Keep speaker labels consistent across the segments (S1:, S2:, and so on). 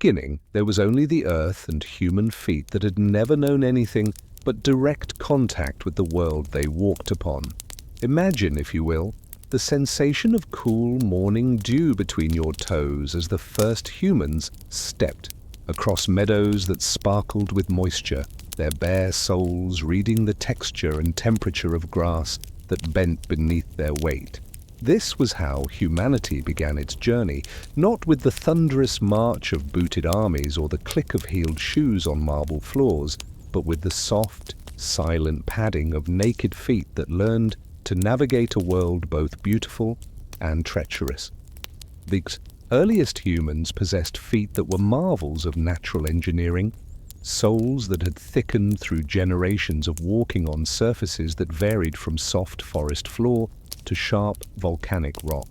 S1: beginning, there was only the earth and human feet that had never known anything but direct contact with the world they walked upon. Imagine, if you will, the sensation of cool morning dew between your toes as the first humans stepped across meadows that sparkled with moisture, their bare soles reading the texture and temperature of grass that bent beneath their weight. This was how humanity began its journey, not with the thunderous march of booted armies or the click of heeled shoes on marble floors, but with the soft, silent padding of naked feet that learned to navigate a world both beautiful and treacherous. The earliest humans possessed feet that were marvels of natural engineering, soles that had thickened through generations of walking on surfaces that varied from soft forest floor to sharp volcanic rock.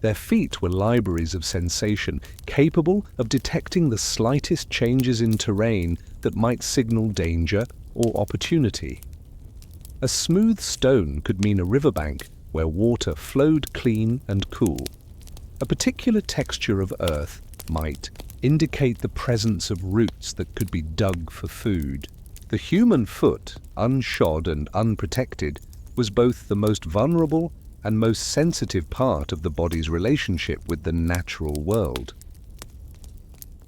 S1: Their feet were libraries of sensation, capable of detecting the slightest changes in terrain that might signal danger or opportunity. A smooth stone could mean a riverbank where water flowed clean and cool. A particular texture of earth might indicate the presence of roots that could be dug for food. The human foot, unshod and unprotected, was both the most vulnerable and most sensitive part of the body's relationship with the natural world.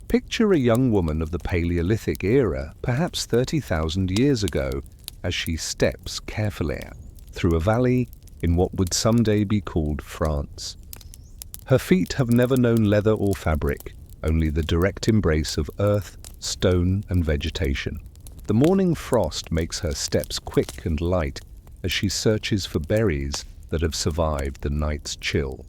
S1: Picture a young woman of the Paleolithic era, perhaps 30,000 years ago, as she steps carefully through a valley in what would someday be called France. Her feet have never known leather or fabric, only the direct embrace of earth, stone, and vegetation. The morning frost makes her steps quick and light as she searches for berries that have survived the night's chill.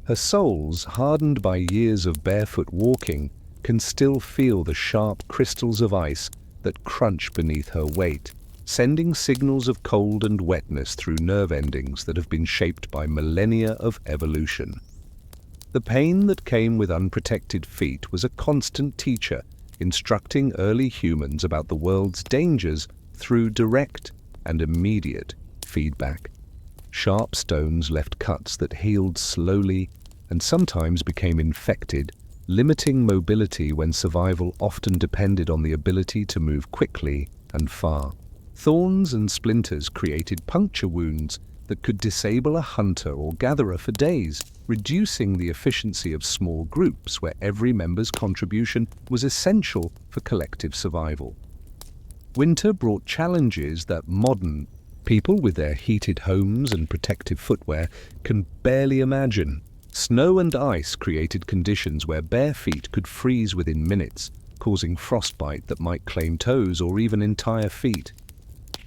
S1: Her soles, hardened by years of barefoot walking, can still feel the sharp crystals of ice that crunch beneath her weight, sending signals of cold and wetness through nerve endings that have been shaped by millennia of evolution. The pain that came with unprotected feet was a constant teacher, instructing early humans about the world's dangers through direct and immediate feedback. Sharp stones left cuts that healed slowly and sometimes became infected, limiting mobility when survival often depended on the ability to move quickly and far. Thorns and splinters created puncture wounds that could disable a hunter or gatherer for days, reducing the efficiency of small groups where every member's contribution was essential for collective survival. Winter brought challenges that modern people with their heated homes and protective footwear can barely imagine. Snow and ice created conditions where bare feet could freeze within minutes, causing frostbite that might claim toes or even entire feet.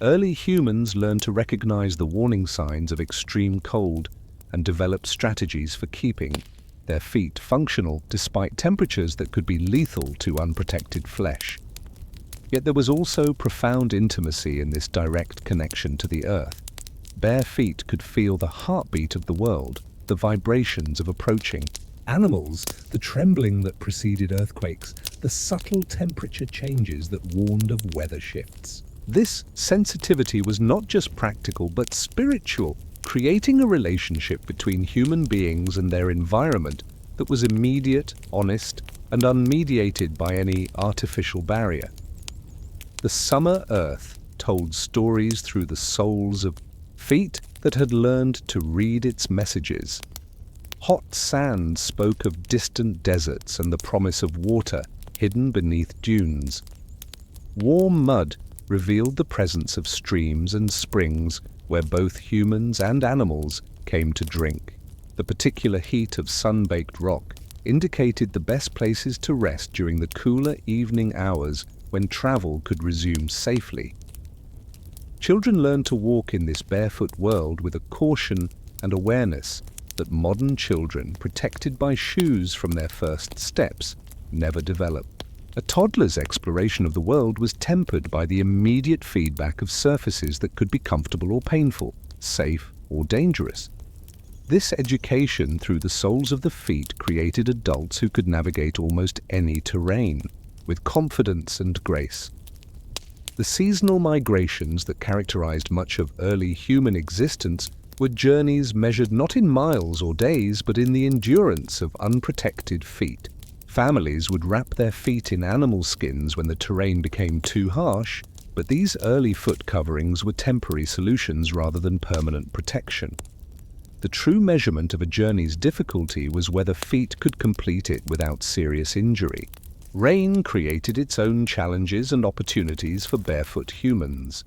S1: Early humans learned to recognize the warning signs of extreme cold and developed strategies for keeping their feet functional despite temperatures that could be lethal to unprotected flesh. Yet there was also profound intimacy in this direct connection to the earth. Bare feet could feel the heartbeat of the world, the vibrations of approaching animals, the trembling that preceded earthquakes, the subtle temperature changes that warned of weather shifts. This sensitivity was not just practical but spiritual, creating a relationship between human beings and their environment that was immediate, honest, and unmediated by any artificial barrier. The summer earth told stories through the soles of feet that had learned to read its messages. Hot sand spoke of distant deserts and the promise of water hidden beneath dunes. Warm mud revealed the presence of streams and springs where both humans and animals came to drink. The particular heat of sun-baked rock indicated the best places to rest during the cooler evening hours when travel could resume safely. Children learned to walk in this barefoot world with a caution and awareness that modern children, protected by shoes from their first steps, never developed. A toddler's exploration of the world was tempered by the immediate feedback of surfaces that could be comfortable or painful, safe or dangerous. This education through the soles of the feet created adults who could navigate almost any terrain with confidence and grace. The seasonal migrations that characterized much of early human existence were journeys measured not in miles or days, but in the endurance of unprotected feet. Families would wrap their feet in animal skins when the terrain became too harsh, but these early foot coverings were temporary solutions rather than permanent protection. The true measurement of a journey's difficulty was whether feet could complete it without serious injury. Rain created its own challenges and opportunities for barefoot humans.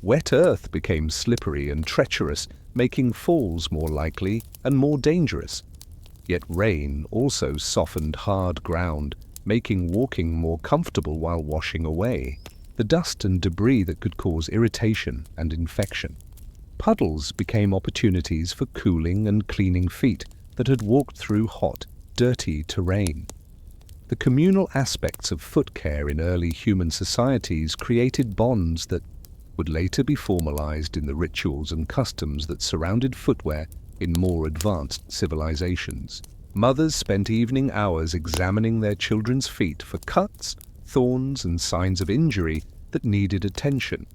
S1: Wet earth became slippery and treacherous, making falls more likely and more dangerous. Yet rain also softened hard ground, making walking more comfortable while washing away the dust and debris that could cause irritation and infection. Puddles became opportunities for cooling and cleaning feet that had walked through hot, dirty terrain. The communal aspects of foot care in early human societies created bonds that would later be formalized in the rituals and customs that surrounded footwear in more advanced civilizations. Mothers spent evening hours examining their children's feet for cuts, thorns, and signs of injury that needed attention.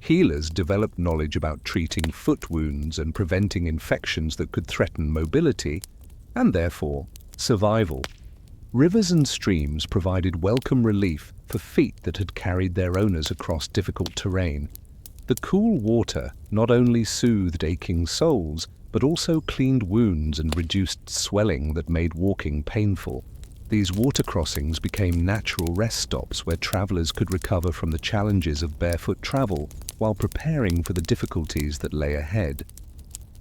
S1: Healers developed knowledge about treating foot wounds and preventing infections that could threaten mobility, and therefore survival. Rivers and streams provided welcome relief for feet that had carried their owners across difficult terrain. The cool water not only soothed aching soles, but also cleaned wounds and reduced swelling that made walking painful. These water crossings became natural rest stops where travelers could recover from the challenges of barefoot travel while preparing for the difficulties that lay ahead.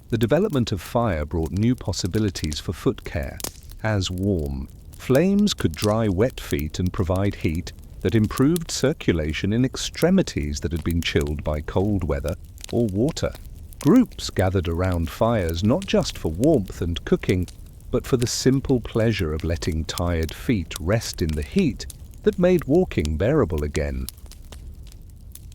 S1: The development of fire brought new possibilities for foot care. As warm flames could dry wet feet and provide heat that improved circulation in extremities that had been chilled by cold weather or water. Groups gathered around fires not just for warmth and cooking, but for the simple pleasure of letting tired feet rest in the heat that made walking bearable again.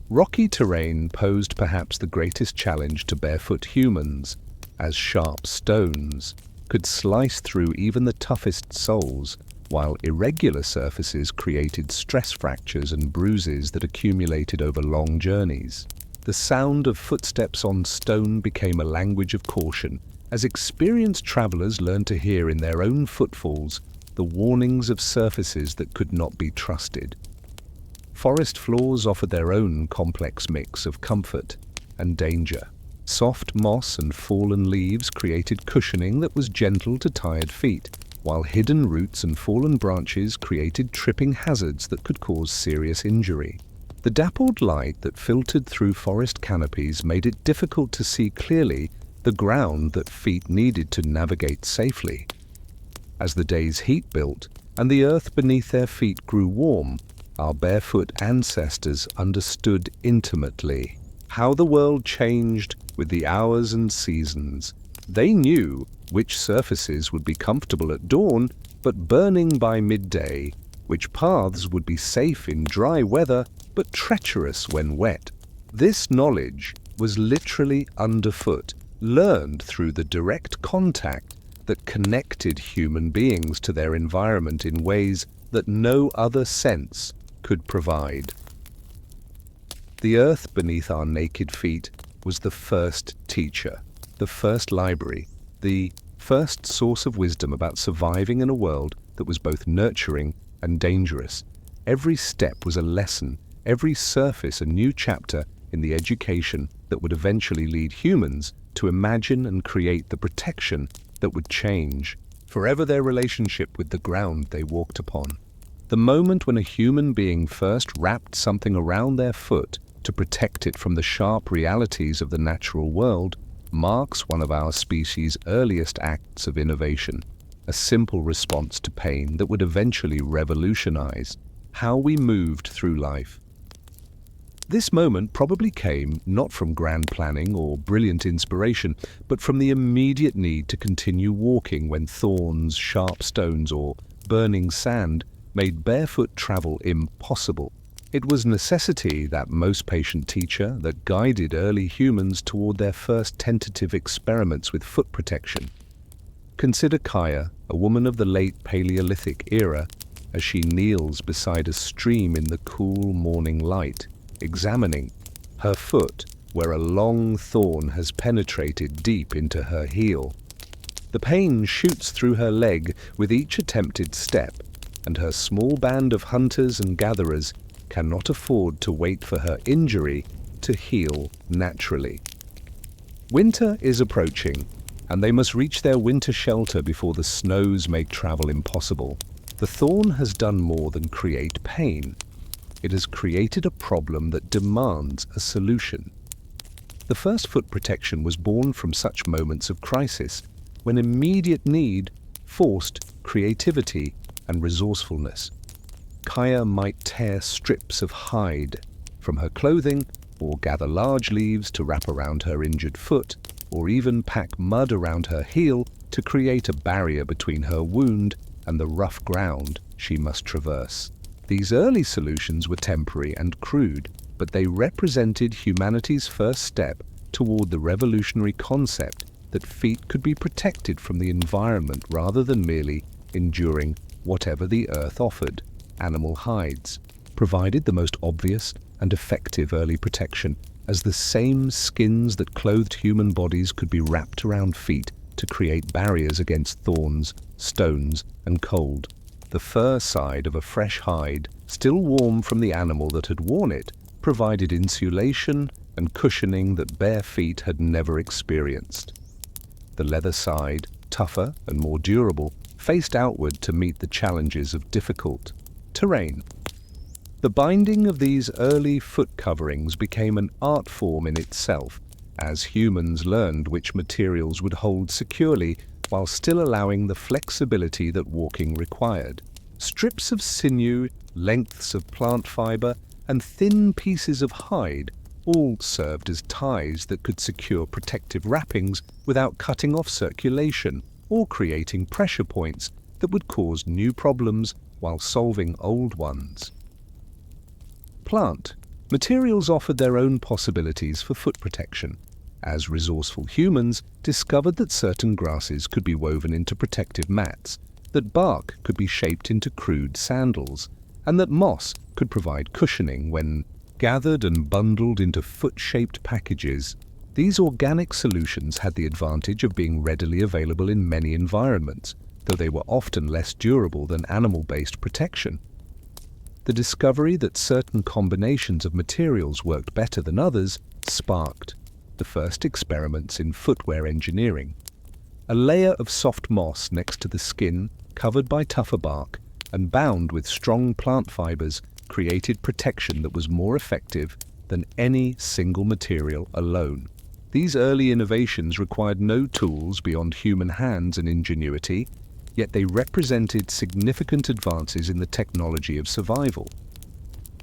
S1: Rocky terrain posed perhaps the greatest challenge to barefoot humans, as sharp stones could slice through even the toughest soles, while irregular surfaces created stress fractures and bruises that accumulated over long journeys. The sound of footsteps on stone became a language of caution, as experienced travelers learned to hear in their own footfalls the warnings of surfaces that could not be trusted. Forest floors offered their own complex mix of comfort and danger. Soft moss and fallen leaves created cushioning that was gentle to tired feet, while hidden roots and fallen branches created tripping hazards that could cause serious injury. The dappled light that filtered through forest canopies made it difficult to see clearly the ground that feet needed to navigate safely. As the day's heat built and the earth beneath their feet grew warm, our barefoot ancestors understood intimately how the world changed with the hours and seasons. They knew which surfaces would be comfortable at dawn but burning by midday, which paths would be safe in dry weather but treacherous when wet. This knowledge was literally underfoot, learned through the direct contact that connected human beings to their environment in ways that no other sense could provide. The earth beneath our naked feet was the first teacher, the first library, the first source of wisdom about surviving in a world that was both nurturing and dangerous. Every step was a lesson, every surface a new chapter in the education that would eventually lead humans to imagine and create the protection that would change forever their relationship with the ground they walked upon. The moment when a human being first wrapped something around their foot to protect it from the sharp realities of the natural world marks one of our species' earliest acts of innovation, a simple response to pain that would eventually revolutionize how we moved through life. This moment probably came not from grand planning or brilliant inspiration, but from the immediate need to continue walking when thorns, sharp stones, or burning sand made barefoot travel impossible. It was necessity, that most patient teacher, that guided early humans toward their first tentative experiments with foot protection. Consider Kaya, a woman of the late Paleolithic era, as she kneels beside a stream in the cool morning light, examining her foot where a long thorn has penetrated deep into her heel. The pain shoots through her leg with each attempted step, and her small band of hunters and gatherers cannot afford to wait for her injury to heal naturally. Winter is approaching, and they must reach their winter shelter before the snows make travel impossible. The thorn has done more than create pain. It has created a problem that demands a solution. The first foot protection was born from such moments of crisis, when immediate need forced creativity and resourcefulness. Kaya might tear strips of hide from her clothing, or gather large leaves to wrap around her injured foot, or even pack mud around her heel to create a barrier between her wound and the rough ground she must traverse. These early solutions were temporary and crude, but they represented humanity's first step toward the revolutionary concept that feet could be protected from the environment rather than merely enduring whatever the earth offered. Animal hides provided the most obvious and effective early protection, as the same skins that clothed human bodies could be wrapped around feet to create barriers against thorns, stones, and cold. The fur side of a fresh hide, still warm from the animal that had worn it, provided insulation and cushioning that bare feet had never experienced. The leather side, tougher and more durable, faced outward to meet the challenges of difficult terrain. The binding of these early foot coverings became an art form in itself, as humans learned which materials would hold securely while still allowing the flexibility that walking required. Strips of sinew, lengths of plant fiber, and thin pieces of hide all served as ties that could secure protective wrappings without cutting off circulation or creating pressure points that would cause new problems while solving old ones. Plant materials offered their own possibilities for foot protection, as resourceful humans discovered that certain grasses could be woven into protective mats, that bark could be shaped into crude sandals, and that moss could provide cushioning when gathered and bundled into foot-shaped packages. These organic solutions had the advantage of being readily available in many environments, though they were often less durable than animal-based protection. The discovery that certain combinations of materials worked better than others sparked the first experiments in footwear engineering. A layer of soft moss next to the skin, covered by tougher bark, and bound with strong plant fibers, created protection that was more effective than any single material alone. These early innovations required no tools beyond human hands and ingenuity, yet they represented significant advances in the technology of survival.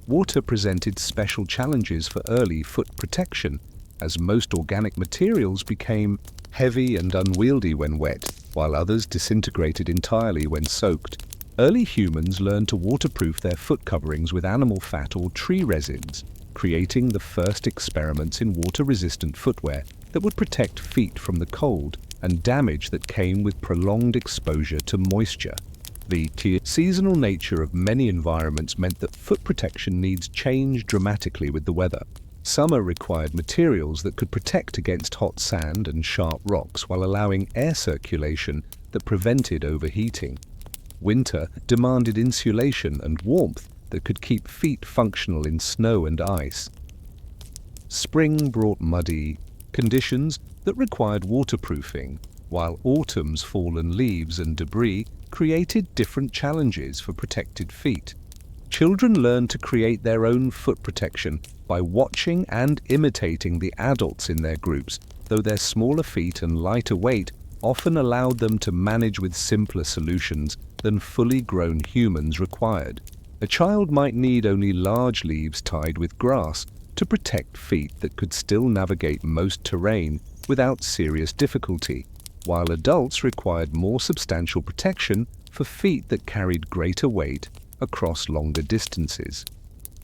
S1: Water presented special challenges for early foot protection, as most organic materials became heavy and unwieldy when wet, while others disintegrated entirely when soaked. Early humans learned to waterproof their foot coverings with animal fat or tree resins, creating the first experiments in water-resistant footwear that would protect feet from the cold and damage that came with prolonged exposure to moisture. The seasonal nature of many environments meant that foot protection needs changed dramatically with the weather. Summer required materials that could protect against hot sand and sharp rocks while allowing air circulation that prevented overheating. Winter demanded insulation and warmth that could keep feet functional in snow and ice. Spring brought muddy conditions that required waterproofing, while autumn's fallen leaves and debris created different challenges for protected feet. Children learned to create their own foot protection by watching and imitating the adults in their groups, though their smaller feet and lighter weight often allowed them to manage with simpler solutions than fully grown humans required. A child might need only large leaves tied with grass to protect feet that could still navigate most terrain without serious difficulty, while adults required more substantial protection for feet that carried greater weight across longer distances.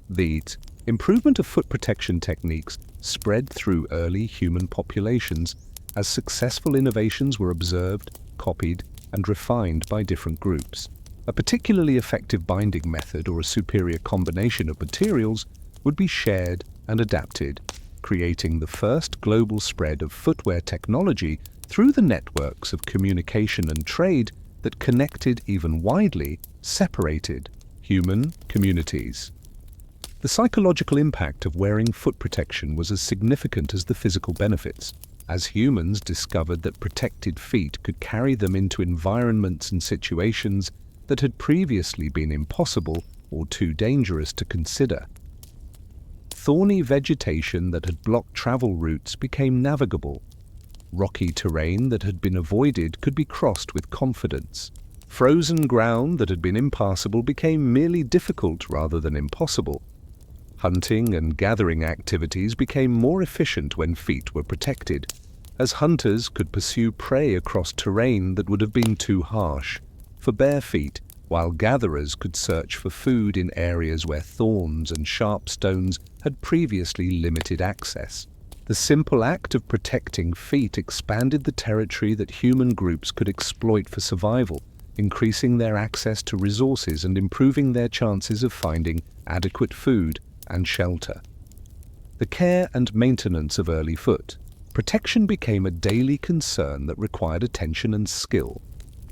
S1: The improvement of foot protection techniques spread through early human populations as successful innovations were observed, copied, and refined by different groups. A particularly effective binding method or a superior combination of materials would be shared and adapted, creating the first global spread of footwear technology through the networks of communication and trade that connected even widely separated human communities. The psychological impact of wearing foot protection was as significant as the physical benefits, as humans discovered that protected feet could carry them into environments and situations that had previously been impossible or too dangerous to consider. Thorny vegetation that had blocked travel routes became navigable. Rocky terrain that had been avoided could be crossed with confidence. Frozen ground that had been impassable became merely difficult rather than impossible. Hunting and gathering activities became more efficient when feet were protected, as hunters could pursue prey across terrain that would have been too harsh for bare feet, while gatherers could search for food in areas where thorns and sharp stones had previously limited access. The simple act of protecting feet expanded the territory that human groups could exploit for survival, increasing their access to resources and improving their chances of finding adequate food and shelter. The care and maintenance of early foot protection became a daily concern that required attention and skill.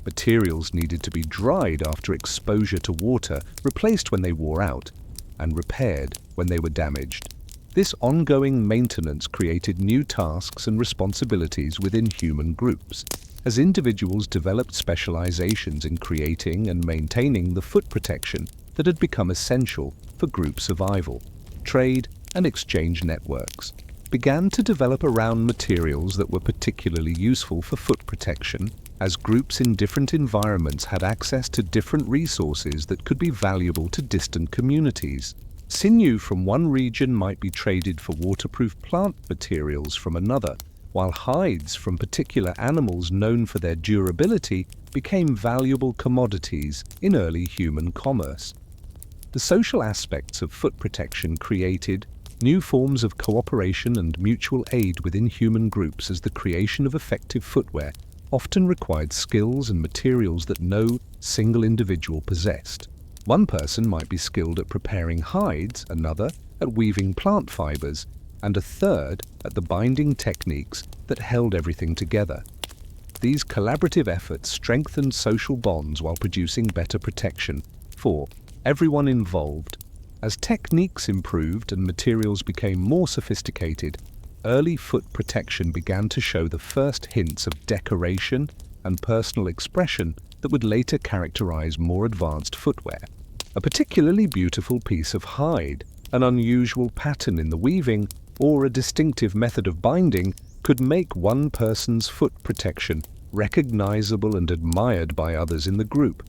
S1: Materials needed to be dried after exposure to water, replaced when they wore out, and repaired when they were damaged. This ongoing maintenance created new tasks and responsibilities within human groups, as individuals developed specializations in creating and maintaining the foot protection that had become essential for group survival. Trade and exchange networks began to develop around materials that were particularly useful for foot protection, as groups in different environments had access to different resources that could be valuable to distant communities. Sinew from one region might be traded for waterproof plant materials from another, while hides from particular animals known for their durability became valuable commodities in early human commerce. The social aspects of foot protection created new forms of cooperation and mutual aid within human groups, as the creation of effective footwear often required skills and materials that no single individual possessed. One person might be skilled at preparing hides, another at weaving plant fibers, and a third at the binding techniques that held everything together. These collaborative efforts strengthened social bonds while producing better protection for everyone involved. As techniques improved and materials became more sophisticated, early foot protection began to show the first hints of decoration and personal expression that would later characterize more advanced footwear. A particularly beautiful piece of hide, an unusual pattern in the weaving, or a distinctive method of binding could make one person's foot protection recognizable and admired by others in the group.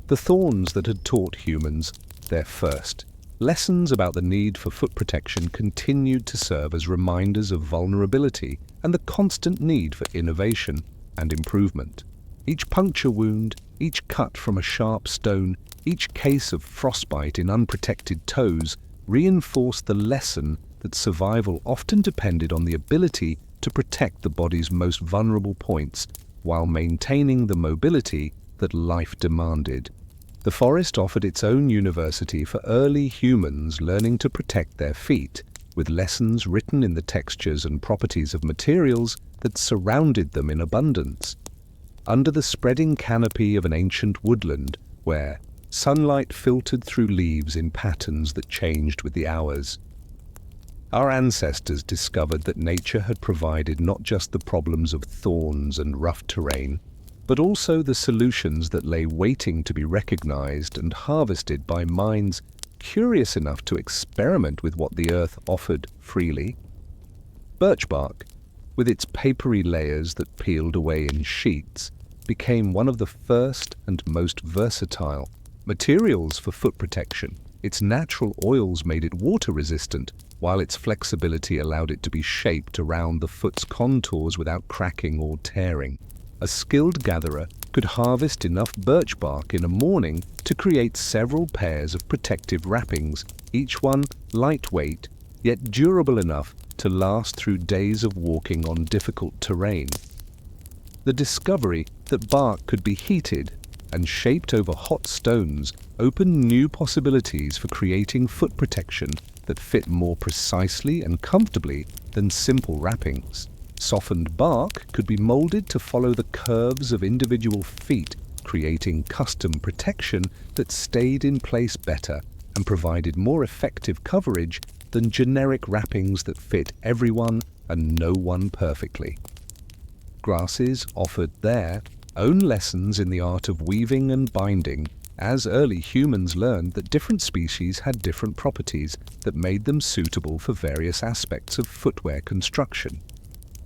S1: The thorns that had taught humans their first lessons about the need for foot protection continued to serve as reminders of vulnerability and the constant need for innovation and improvement. Each puncture wound, each cut from a sharp stone, each case of frostbite in unprotected toes reinforced the lesson that survival often depended on the ability to protect the body's most vulnerable points while maintaining the mobility that life demanded. The forest offered its own university for early humans learning to protect their feet, with lessons written in the textures and properties of materials that surrounded them in abundance. Under the spreading canopy of an ancient woodland, where sunlight filtered through leaves in patterns that changed with the hours, our ancestors discovered that nature had provided not just the problems of thorns and rough terrain, but also the solutions that lay waiting to be recognized and harvested by minds curious enough to experiment with what the earth offered freely. Birch bark, with its papery layers that peeled away in sheets, became one of the first and most versatile materials for foot protection. Its natural oils made it water-resistant, while its flexibility allowed it to be shaped around the foot's contours without cracking or tearing. A skilled gatherer could harvest enough birch bark in a morning to create several pairs of protective wrappings, each one lightweight, yet durable enough to last through days of walking on difficult terrain. The discovery that bark could be heated and shaped over hot stones opened new possibilities for creating foot protection that fit more precisely and comfortably than simple wrappings. Softened bark could be molded to follow the curves of individual feet, creating custom protection that stayed in place better and provided more effective coverage than generic wrappings that fit everyone and no one perfectly. Grasses offered their own lessons in the art of weaving and binding, as early humans learned that different species had different properties that made them suitable for various aspects of footwear construction.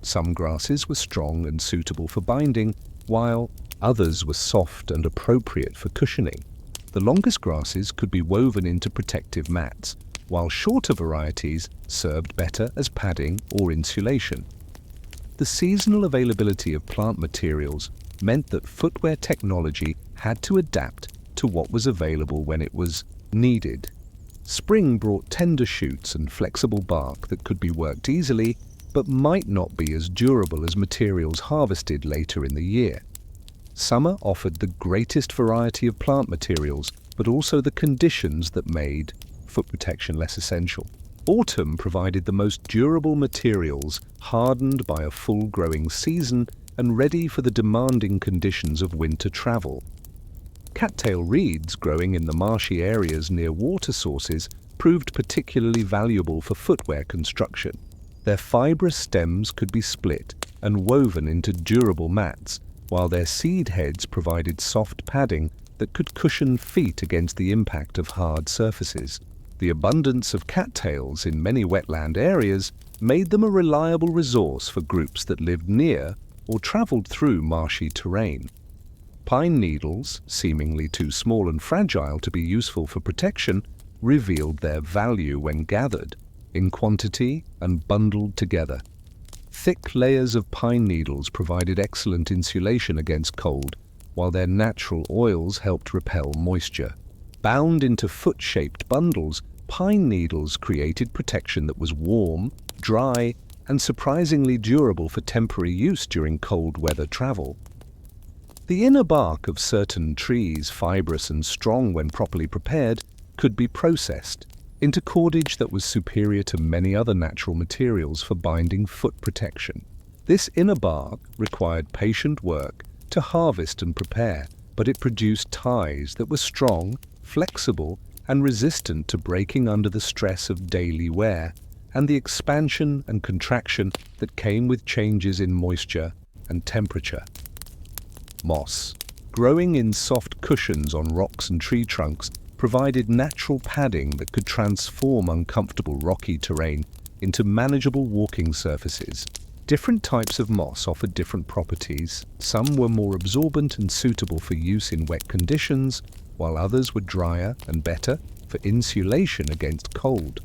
S1: Some grasses were strong and suitable for binding, while others were soft and appropriate for cushioning. The longest grasses could be woven into protective mats, while shorter varieties served better as padding or insulation. The seasonal availability of plant materials meant that footwear technology had to adapt to what was available when it was needed. Spring brought tender shoots and flexible bark that could be worked easily, but might not be as durable as materials harvested later in the year. Summer offered the greatest variety of plant materials, but also the conditions that made foot protection less essential. Autumn provided the most durable materials, hardened by a full growing season and ready for the demanding conditions of winter travel. Cattail reeds growing in the marshy areas near water sources proved particularly valuable for footwear construction. Their fibrous stems could be split and woven into durable mats, while their seed heads provided soft padding that could cushion feet against the impact of hard surfaces. The abundance of cattails in many wetland areas made them a reliable resource for groups that lived near or traveled through marshy terrain. Pine needles, seemingly too small and fragile to be useful for protection, revealed their value when gathered, in quantity and bundled together. Thick layers of pine needles provided excellent insulation against cold, while their natural oils helped repel moisture. Bound into foot-shaped bundles, pine needles created protection that was warm, dry, and surprisingly durable for temporary use during cold weather travel. The inner bark of certain trees, fibrous and strong when properly prepared, could be processed into cordage that was superior to many other natural materials for binding foot protection. This inner bark required patient work to harvest and prepare, but it produced ties that were strong, flexible, and resistant to breaking under the stress of daily wear and the expansion and contraction that came with changes in moisture and temperature. Moss, growing in soft cushions on rocks and tree trunks, provided natural padding that could transform uncomfortable rocky terrain into manageable walking surfaces. Different types of moss offered different properties. Some were more absorbent and suitable for use in wet conditions, while others were drier and better for insulation against cold.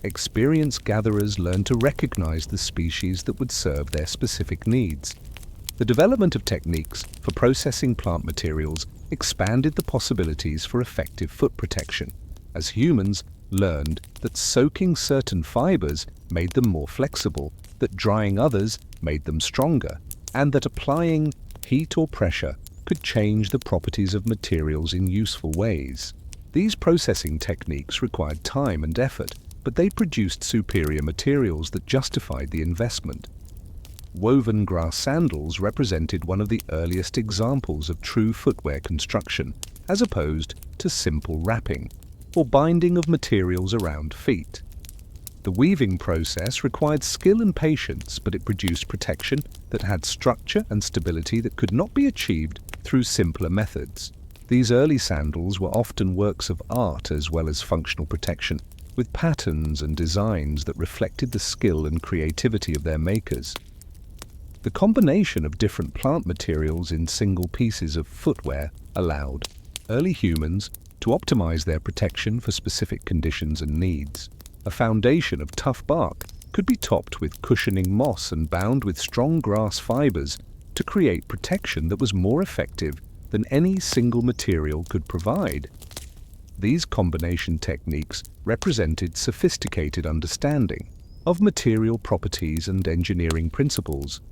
S1: Experienced gatherers learned to recognize the species that would serve their specific needs. The development of techniques for processing plant materials expanded the possibilities for effective foot protection, as humans learned that soaking certain fibers made them more flexible, that drying others made them stronger, and that applying heat or pressure could change the properties of materials in useful ways. These processing techniques required time and effort, but they produced superior materials that justified the investment. Woven grass sandals represented one of the earliest examples of true footwear construction, as opposed to simple wrapping or binding of materials around feet. The weaving process required skill and patience, but it produced protection that had structure and stability that could not be achieved through simpler methods. These early sandals were often works of art as well as functional protection, with patterns and designs that reflected the skill and creativity of their makers. The combination of different plant materials in single pieces of footwear allowed early humans to optimize their protection for specific conditions and needs. A foundation of tough bark could be topped with cushioning moss and bound with strong grass fibers to create protection that was more effective than any single material could provide. These combination techniques represented sophisticated understanding of material properties and engineering principles.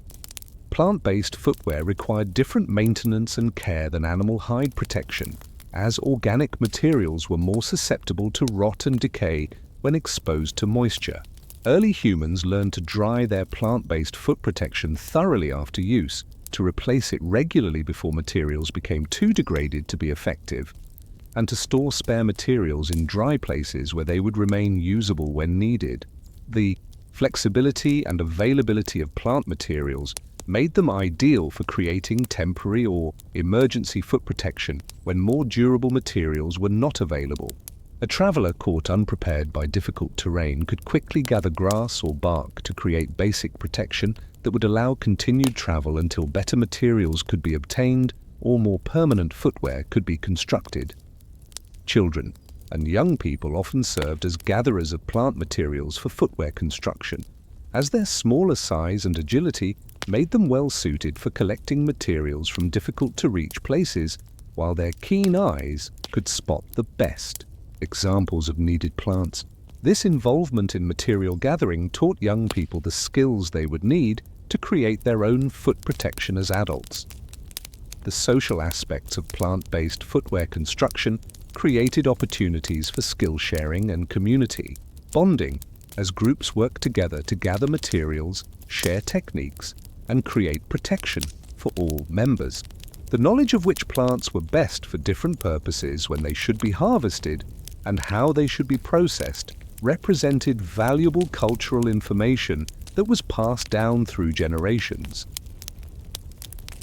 S1: Plant-based footwear required different maintenance and care than animal hide protection, as organic materials were more susceptible to rot and decay when exposed to moisture. Early humans learned to dry their plant-based foot protection thoroughly after use, to replace it regularly before materials became too degraded to be effective, and to store spare materials in dry places where they would remain usable when needed. The flexibility and availability of plant materials made them ideal for creating temporary or emergency foot protection when more durable materials were not available. A traveler caught unprepared by difficult terrain could quickly gather grass or bark to create basic protection that would allow continued travel until better materials could be obtained or more permanent footwear could be constructed. Children and young people often served as gatherers of plant materials for footwear construction, as their smaller size and agility made them well suited for collecting materials from difficult-to-reach places, while their keen eyes could spot the best examples of needed plants. This involvement in material gathering taught young people the skills they would need to create their own foot protection as adults. The social aspects of plant-based footwear construction created opportunities for skill sharing and community bonding as groups worked together to gather materials, share techniques, and create protection for all members. The knowledge of which plants were best for different purposes when they should be harvested and how they should be processed represented valuable cultural information that was passed down through generations.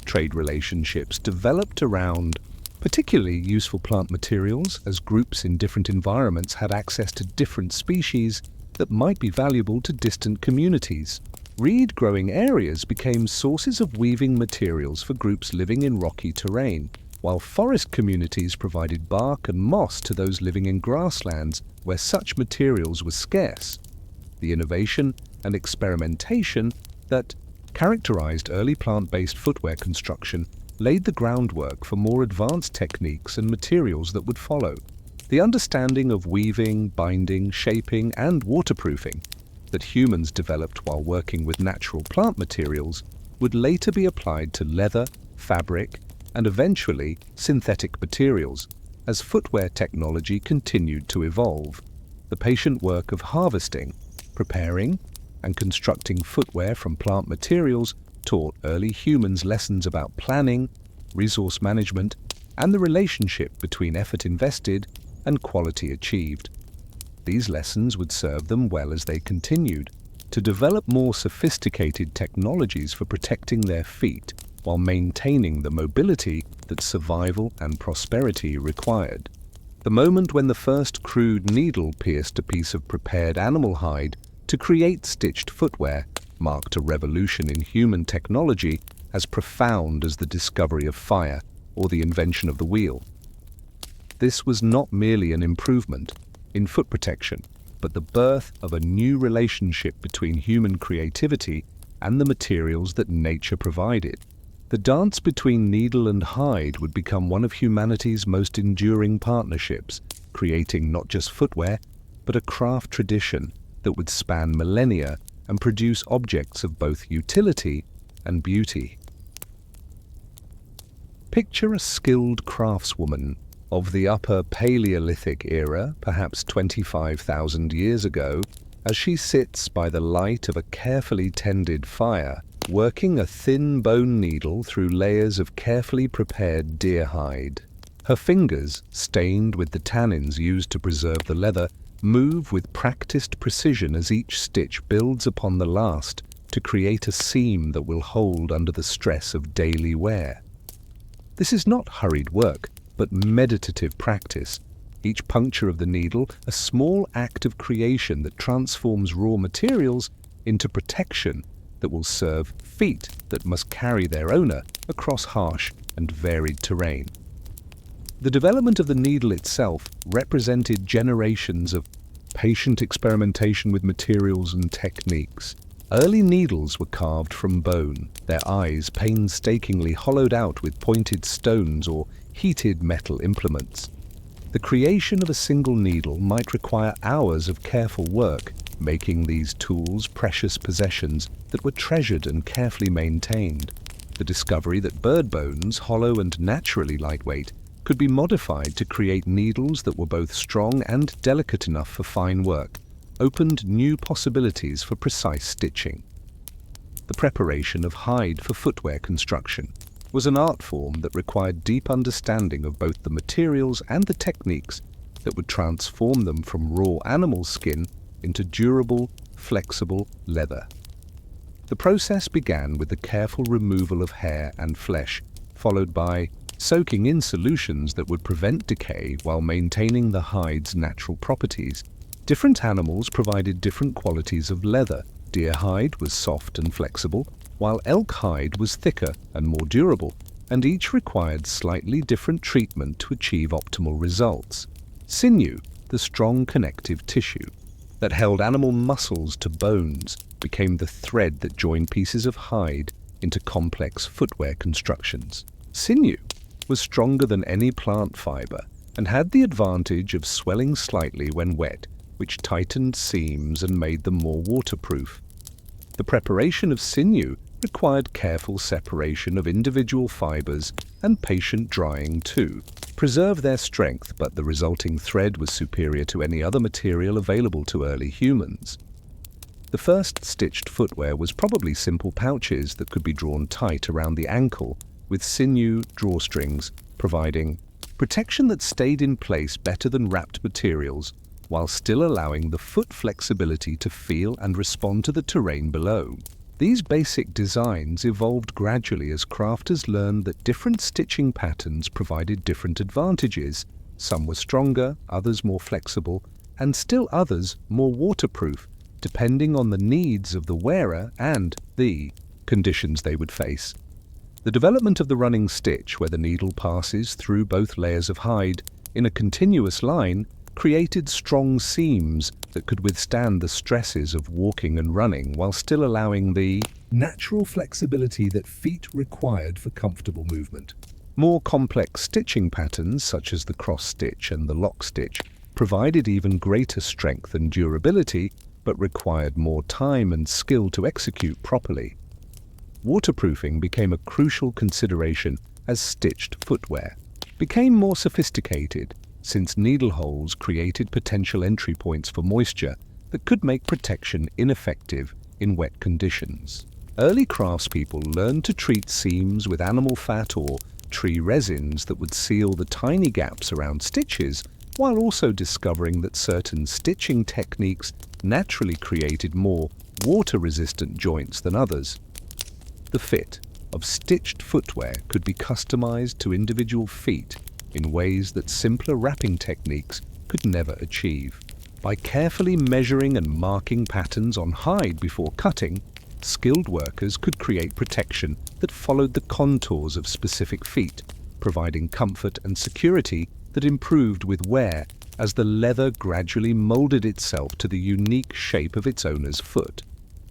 S1: Trade relationships developed around particularly useful plant materials as groups in different environments had access to different species that might be valuable to distant communities. Reed-growing areas became sources of weaving materials for groups living in rocky terrain, while forest communities provided bark and moss to those living in grasslands where such materials were scarce. The innovation and experimentation that characterized early plant-based footwear construction laid the groundwork for more advanced techniques and materials that would follow. The understanding of weaving, binding, shaping, and waterproofing that humans developed while working with natural plant materials would later be applied to leather, fabric, and eventually synthetic materials as footwear technology continued to evolve. The patient work of harvesting, preparing, and constructing footwear from plant materials taught early humans lessons about planning, resource management, and the relationship between effort invested and quality achieved. These lessons would serve them well as they continued to develop more sophisticated technologies for protecting their feet while maintaining the mobility that survival and prosperity required. The moment when the first crude needle pierced a piece of prepared animal hide to create stitched footwear marked a revolution in human technology as profound as the discovery of fire or the invention of the wheel. This was not merely an improvement in foot protection, but the birth of a new relationship between human creativity and the materials that nature provided. The dance between needle and hide would become one of humanity's most enduring partnerships, creating not just footwear, but a craft tradition that would span millennia and produce objects of both utility and beauty. Picture a skilled craftswoman of the Upper Paleolithic era, perhaps 25,000 years ago, as she sits by the light of a carefully tended fire, working a thin bone needle through layers of carefully prepared deer hide. Her fingers, stained with the tannins used to preserve the leather, move with practiced precision as each stitch builds upon the last to create a seam that will hold under the stress of daily wear. This is not hurried work, but meditative practice. Each puncture of the needle, a small act of creation that transforms raw materials into protection that will serve feet that must carry their owner across harsh and varied terrain. The development of the needle itself represented generations of patient experimentation with materials and techniques. Early needles were carved from bone, their eyes painstakingly hollowed out with pointed stones or heated metal implements. The creation of a single needle might require hours of careful work, making these tools precious possessions that were treasured and carefully maintained. The discovery that bird bones, hollow and naturally lightweight, could be modified to create needles that were both strong and delicate enough for fine work, opened new possibilities for precise stitching. The preparation of hide for footwear construction was an art form that required deep understanding of both the materials and the techniques that would transform them from raw animal skin into durable, flexible leather. The process began with the careful removal of hair and flesh, followed by soaking in solutions that would prevent decay while maintaining the hide's natural properties. Different animals provided different qualities of leather. Deer hide was soft and flexible, while elk hide was thicker and more durable, and each required slightly different treatment to achieve optimal results. Sinew, the strong connective tissue that held animal muscles to bones, became the thread that joined pieces of hide into complex footwear constructions. Sinew was stronger than any plant fiber and had the advantage of swelling slightly when wet, which tightened seams and made them more waterproof. The preparation of sinew required careful separation of individual fibers and patient drying to preserve their strength, but the resulting thread was superior to any other material available to early humans. The first stitched footwear was probably simple pouches that could be drawn tight around the ankle with sinew drawstrings, providing protection that stayed in place better than wrapped materials, while still allowing the foot flexibility to feel and respond to the terrain below. These basic designs evolved gradually as crafters learned that different stitching patterns provided different advantages. Some were stronger, others more flexible, and still others more waterproof, depending on the needs of the wearer and the conditions they would face. The development of the running stitch, where the needle passes through both layers of hide in a continuous line, created strong seams that could withstand the stresses of walking and running while still allowing the natural flexibility that feet required for comfortable movement. More complex stitching patterns, such as the cross stitch and the lock stitch, provided even greater strength and durability, but required more time and skill to execute properly. Waterproofing became a crucial consideration as stitched footwear became more sophisticated, since needle holes created potential entry points for moisture that could make protection ineffective in wet conditions. Early craftspeople learned to treat seams with animal fat or tree resins that would seal the tiny gaps around stitches, while also discovering that certain stitching techniques naturally created more water-resistant joints than others. The fit of stitched footwear could be customized to individual feet in ways that simpler wrapping techniques could never achieve. By carefully measuring and marking patterns on hide before cutting, skilled workers could create protection that followed the contours of specific feet, providing comfort and security that improved with wear as the leather gradually molded itself to the unique shape of its owner's foot.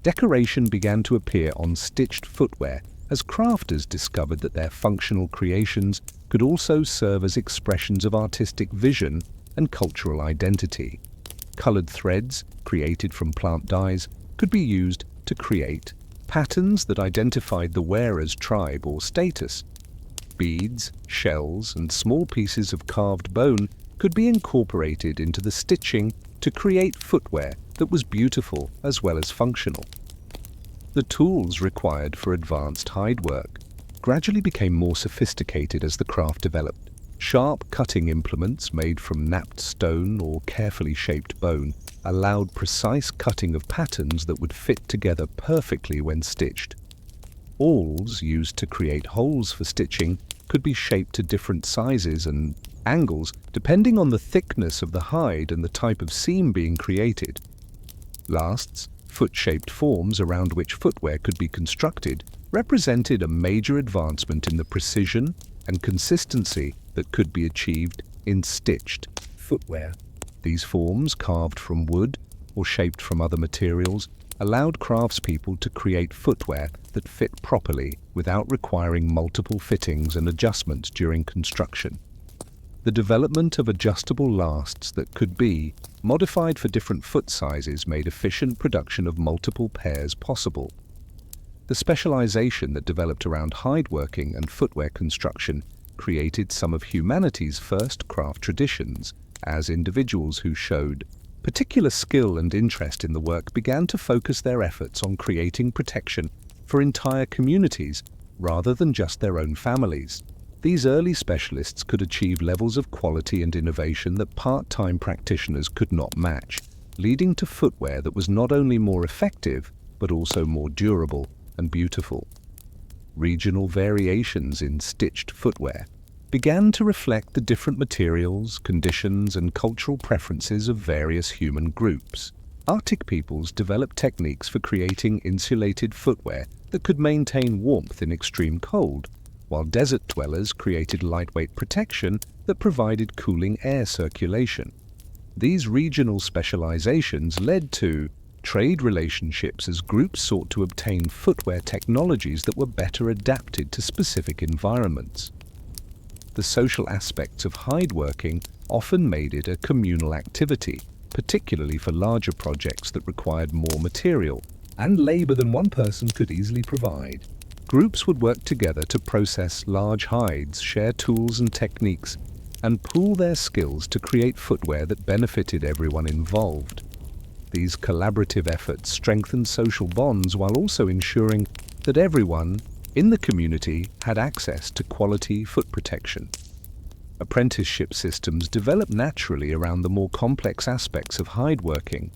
S1: Decoration began to appear on stitched footwear as crafters discovered that their functional creations could also serve as expressions of artistic vision and cultural identity. Colored threads, created from plant dyes, could be used to create patterns that identified the wearer's tribe or status. Beads, shells, and small pieces of carved bone could be incorporated into the stitching to create footwear that was beautiful as well as functional. The tools required for advanced hide work gradually became more sophisticated as the craft developed. Sharp cutting implements made from knapped stone or carefully shaped bone allowed precise cutting of patterns that would fit together perfectly when stitched. Awls used to create holes for stitching could be shaped to different sizes and angles depending on the thickness of the hide and the type of seam being created. Lasts, foot-shaped forms around which footwear could be constructed, represented a major advancement in the precision and consistency that could be achieved in stitched footwear. These forms, carved from wood or shaped from other materials, allowed craftspeople to create footwear that fit properly without requiring multiple fittings and adjustments during construction. The development of adjustable lasts that could be modified for different foot sizes made efficient production of multiple pairs possible. The specialization that developed around hide working and footwear construction created some of humanity's first craft traditions, as individuals who showed particular skill and interest in the work began to focus their efforts on creating protection for entire communities rather than just their own families. These early specialists could achieve levels of quality and innovation that part-time practitioners could not match, leading to footwear that was not only more effective, but also more durable and beautiful. Regional variations in stitched footwear began to reflect the different materials, conditions, and cultural preferences of various human groups. Arctic peoples developed techniques for creating insulated footwear that could maintain warmth in extreme cold, while desert dwellers created lightweight protection that provided cooling air circulation. These regional specializations led to trade relationships as groups sought to obtain footwear technologies that were better adapted to specific environments. The social aspects of hideworking often made it a communal activity, particularly for larger projects that required more material and labor than one person could easily provide. Groups would work together to process large hides, share tools and techniques, and pool their skills to create footwear that benefited everyone involved. These collaborative efforts strengthened social bonds while also ensuring that everyone in the community had access to quality foot protection. Apprenticeship systems developed naturally around the more complex aspects of hideworking,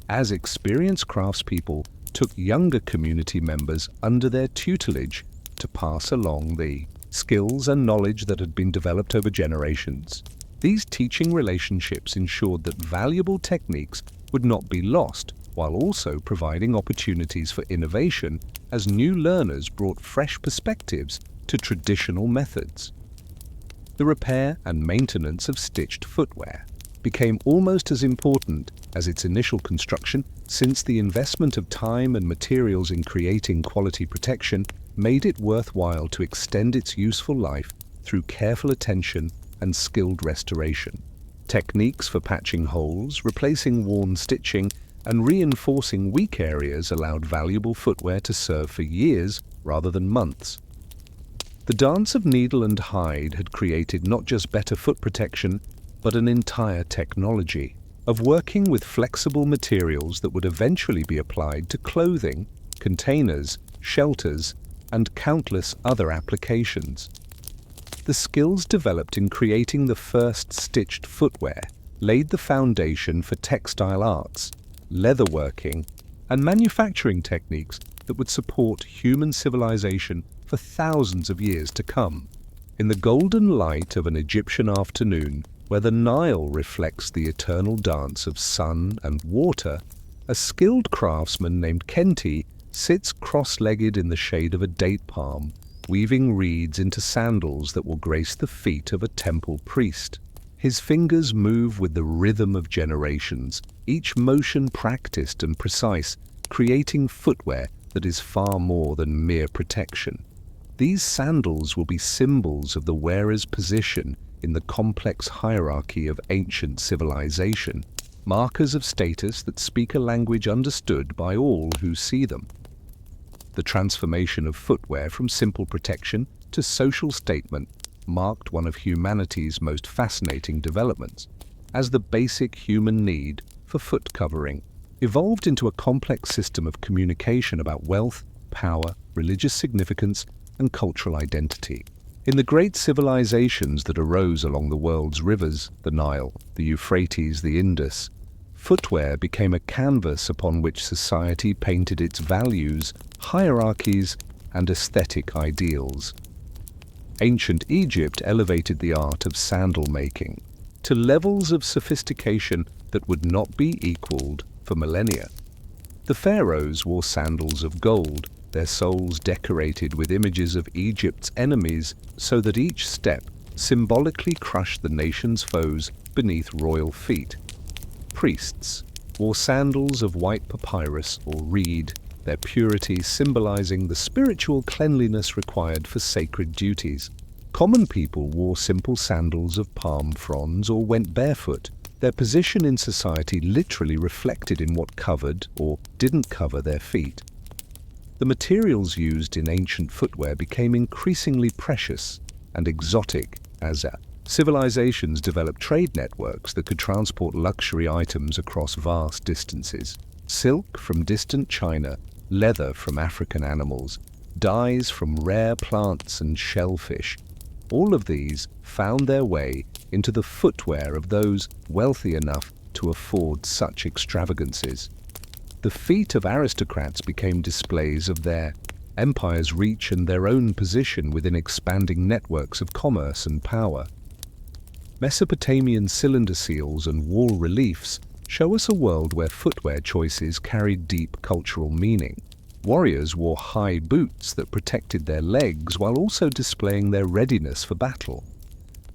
S1: as experienced craftspeople took younger community members under their tutelage to pass along the skills and knowledge that had been developed over generations. These teaching relationships ensured that valuable techniques would not be lost, while also providing opportunities for innovation as new learners brought fresh perspectives to traditional methods. The repair and maintenance of stitched footwear became almost as important as its initial construction, since the investment of time and materials in creating quality protection made it worthwhile to extend its useful life through careful attention and skilled restoration. Techniques for patching holes, replacing worn stitching, and reinforcing weak areas allowed valuable footwear to serve for years rather than months. The dance of needle and hide had created not just better foot protection, but an entire technology of working with flexible materials that would eventually be applied to clothing, containers, shelters, and countless other applications. The skills developed in creating the first stitched footwear laid the foundation for textile arts, leatherworking, and manufacturing techniques that would support human civilization for thousands of years to come. In the golden light of an Egyptian afternoon, where the Nile reflects the eternal dance of sun and water, a skilled craftsman named Kenti sits cross-legged in the shade of a date palm, weaving reeds into sandals that will grace the feet of a temple priest. His fingers move with the rhythm of generations, each motion practiced and precise, creating footwear that is far more than mere protection. These sandals will be symbols of the wearer's position in the complex hierarchy of ancient civilization, markers of status that speak a language understood by all who see them. The transformation of footwear from simple protection to social statement marked one of humanity's most fascinating developments, as the basic human need for foot covering evolved into a complex system of communication about wealth, power, religious significance, and cultural identity. In the great civilizations that arose along the world's rivers, the Nile, the Euphrates, the Indus, footwear became a canvas upon which society painted its values, hierarchies, and aesthetic ideals. Ancient Egypt elevated the art of sandal making to levels of sophistication that would not be equaled for millennia. The pharaohs wore sandals of gold, their soles decorated with images of Egypt's enemies so that each step symbolically crushed the nation's foes beneath royal feet. Priests wore sandals of white papyrus or reed, their purity symbolizing the spiritual cleanliness required for sacred duties. Common people wore simple sandals of palm fronds or went barefoot. Their position in society literally reflected in what covered or didn't cover their feet. The materials used in ancient footwear became increasingly precious and exotic as civilizations developed trade networks that could transport luxury items across vast distances. Silk from distant China leather from African animals, dyes from rare plants and shellfish. All of these found their way into the footwear of those wealthy enough to afford such extravagances. The feet of aristocrats became displays of their empire's reach and their own position within expanding networks of commerce and power. Mesopotamian cylinder seals and wall reliefs show us a world where footwear choices carried deep cultural meaning. Warriors wore high boots that protected their legs while also displaying their readiness for battle.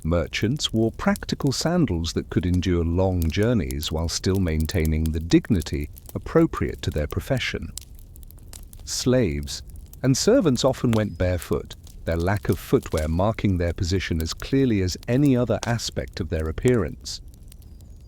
S1: Merchants wore practical sandals that could endure long journeys while still maintaining the dignity appropriate to their profession. Slaves and servants often went barefoot, their lack of footwear marking their position as clearly as any other aspect of their appearance.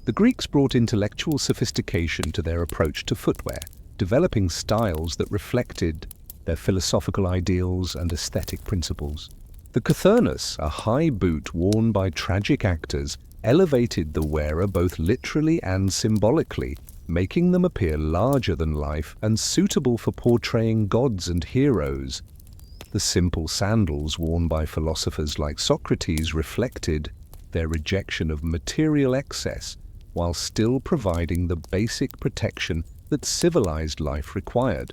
S1: The Greeks brought intellectual sophistication to their approach to footwear, developing styles that reflected their philosophical ideals and aesthetic principles. The cothurnus, a high boot worn by tragic actors, elevated the wearer both literally and symbolically, making them appear larger than life and suitable for portraying gods and heroes. The simple sandals worn by philosophers like Socrates reflected their rejection of material excess, while still providing the basic protection that civilized life required.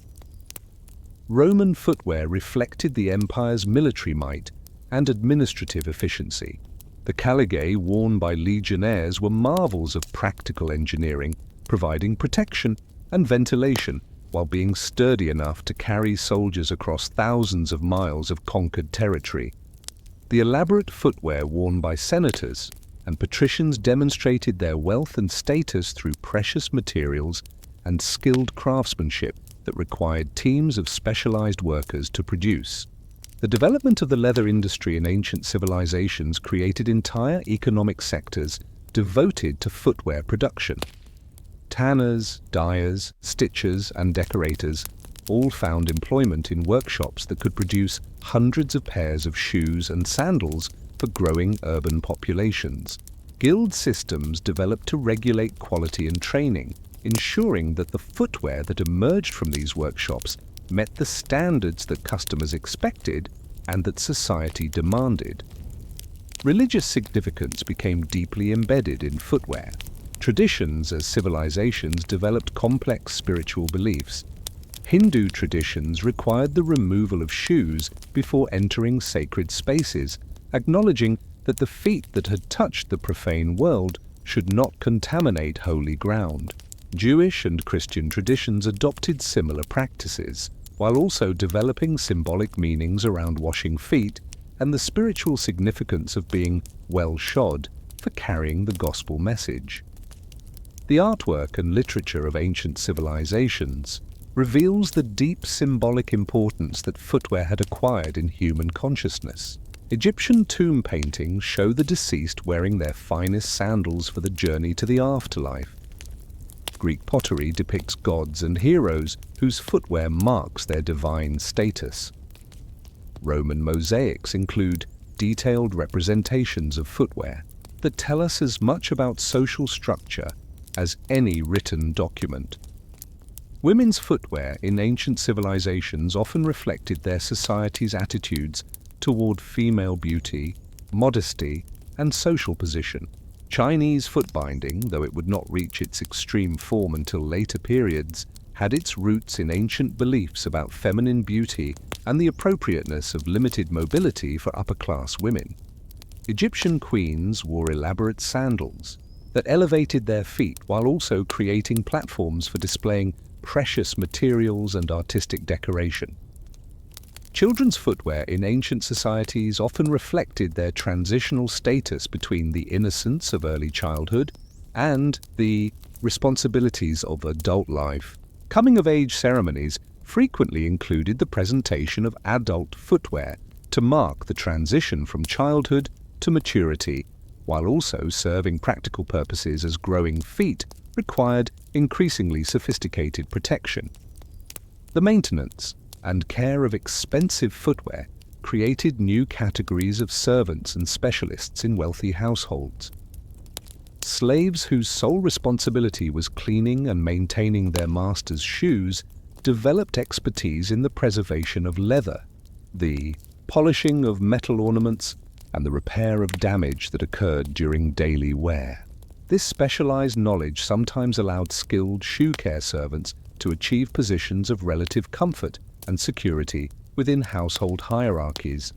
S1: Roman footwear reflected the empire's military might and administrative efficiency. The caligae worn by legionnaires were marvels of practical engineering, providing protection and ventilation while being sturdy enough to carry soldiers across thousands of miles of conquered territory. The elaborate footwear worn by senators and patricians demonstrated their wealth and status through precious materials and skilled craftsmanship that required teams of specialized workers to produce. The development of the leather industry in ancient civilizations created entire economic sectors devoted to footwear production. Tanners, dyers, stitchers, and decorators all found employment in workshops that could produce hundreds of pairs of shoes and sandals for growing urban populations. Guild systems developed to regulate quality and training, ensuring that the footwear that emerged from these workshops met the standards that customers expected and that society demanded. Religious significance became deeply embedded in footwear. Traditions as civilizations developed complex spiritual beliefs. Hindu traditions required the removal of shoes before entering sacred spaces, acknowledging that the feet that had touched the profane world should not contaminate holy ground. Jewish and Christian traditions adopted similar practices, while also developing symbolic meanings around washing feet and the spiritual significance of being well-shod for carrying the gospel message. The artwork and literature of ancient civilizations reveals the deep symbolic importance that footwear had acquired in human consciousness. Egyptian tomb paintings show the deceased wearing their finest sandals for the journey to the afterlife. Greek pottery depicts gods and heroes whose footwear marks their divine status. Roman mosaics include detailed representations of footwear that tell us as much about social structure as any written document. Women's footwear in ancient civilizations often reflected their society's attitudes toward female beauty, modesty, and social position. Chinese foot-binding, though it would not reach its extreme form until later periods, had its roots in ancient beliefs about feminine beauty and the appropriateness of limited mobility for upper-class women. Egyptian queens wore elaborate sandals that elevated their feet while also creating platforms for displaying precious materials and artistic decoration. Children's footwear in ancient societies often reflected their transitional status between the innocence of early childhood and the responsibilities of adult life. Coming-of-age ceremonies frequently included the presentation of adult footwear to mark the transition from childhood to maturity, while also serving practical purposes as growing feet required increasingly sophisticated protection. The maintenance and care of expensive footwear created new categories of servants and specialists in wealthy households. Slaves whose sole responsibility was cleaning and maintaining their master's shoes developed expertise in the preservation of leather, the polishing of metal ornaments, and the repair of damage that occurred during daily wear. This specialized knowledge sometimes allowed skilled shoe care servants to achieve positions of relative comfort and security within household hierarchies.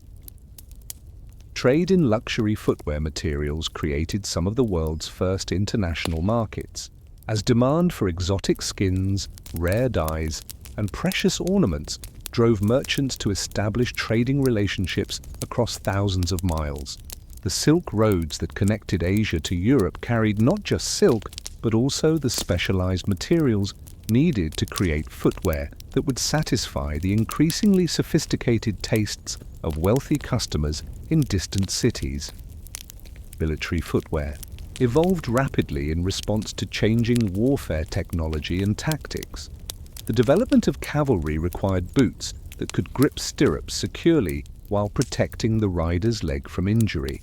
S1: Trade in luxury footwear materials created some of the world's first international markets, as demand for exotic skins, rare dyes, and precious ornaments drove merchants to establish trading relationships across thousands of miles. The Silk Roads that connected Asia to Europe carried not just silk, but also the specialized materials needed to create footwear that would satisfy the increasingly sophisticated tastes of wealthy customers in distant cities. Military footwear evolved rapidly in response to changing warfare technology and tactics. The development of cavalry required boots that could grip stirrups securely while protecting the rider's leg from injury.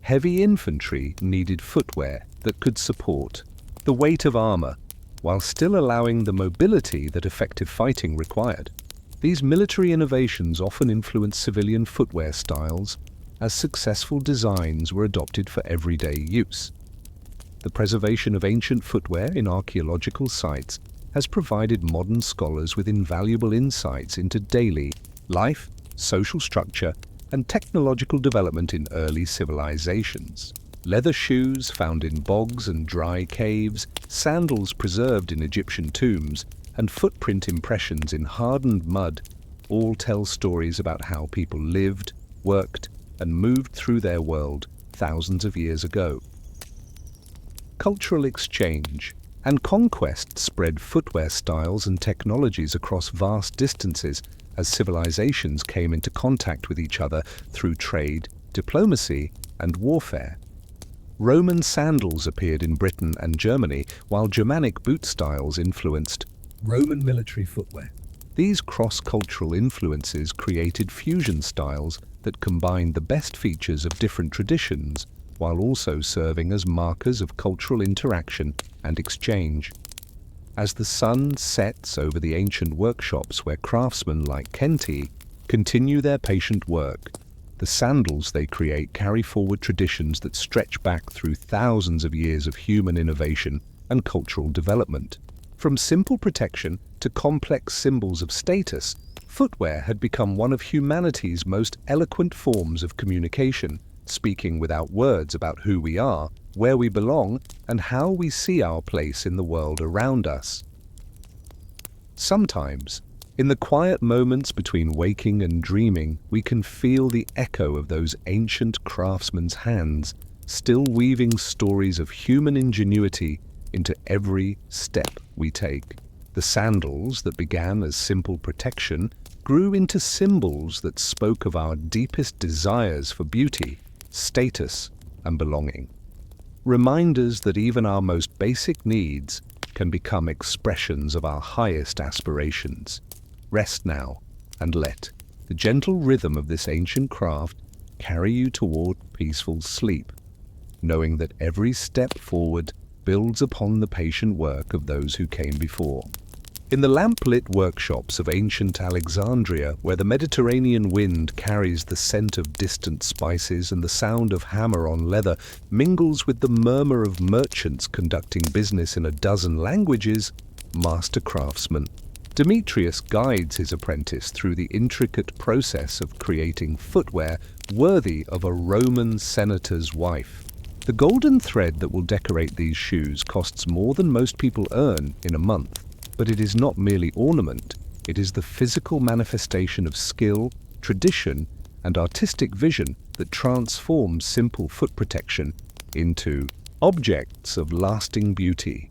S1: Heavy infantry needed footwear that could support the weight of armor, while still allowing the mobility that effective fighting required. These military innovations often influenced civilian footwear styles, as successful designs were adopted for everyday use. The preservation of ancient footwear in archaeological sites has provided modern scholars with invaluable insights into daily life, social structure, and technological development in early civilizations. Leather shoes found in bogs and dry caves, sandals preserved in Egyptian tombs, and footprint impressions in hardened mud all tell stories about how people lived, worked, and moved through their world thousands of years ago. Cultural exchange and conquest spread footwear styles and technologies across vast distances as civilizations came into contact with each other through trade, diplomacy, and warfare. Roman sandals appeared in Britain and Germany, while Germanic boot styles influenced Roman military footwear. These cross-cultural influences created fusion styles that combined the best features of different traditions, while also serving as markers of cultural interaction and exchange. As the sun sets over the ancient workshops where craftsmen like Kenti continue their patient work, the sandals they create carry forward traditions that stretch back through thousands of years of human innovation and cultural development. From simple protection to complex symbols of status, footwear had become one of humanity's most eloquent forms of communication, speaking without words about who we are, where we belong, and how we see our place in the world around us. Sometimes, in the quiet moments between waking and dreaming, we can feel the echo of those ancient craftsmen's hands, still weaving stories of human ingenuity into every step we take. The sandals that began as simple protection grew into symbols that spoke of our deepest desires for beauty, status, and belonging. Reminders that even our most basic needs can become expressions of our highest aspirations. Rest now, and let the gentle rhythm of this ancient craft carry you toward peaceful sleep, knowing that every step forward builds upon the patient work of those who came before. In the lamp-lit workshops of ancient Alexandria, where the Mediterranean wind carries the scent of distant spices and the sound of hammer on leather mingles with the murmur of merchants conducting business in a dozen languages, master craftsman Demetrius guides his apprentice through the intricate process of creating footwear worthy of a Roman senator's wife. The golden thread that will decorate these shoes costs more than most people earn in a month. But it is not merely ornament, it is the physical manifestation of skill, tradition, and artistic vision that transforms simple foot protection into objects of lasting beauty.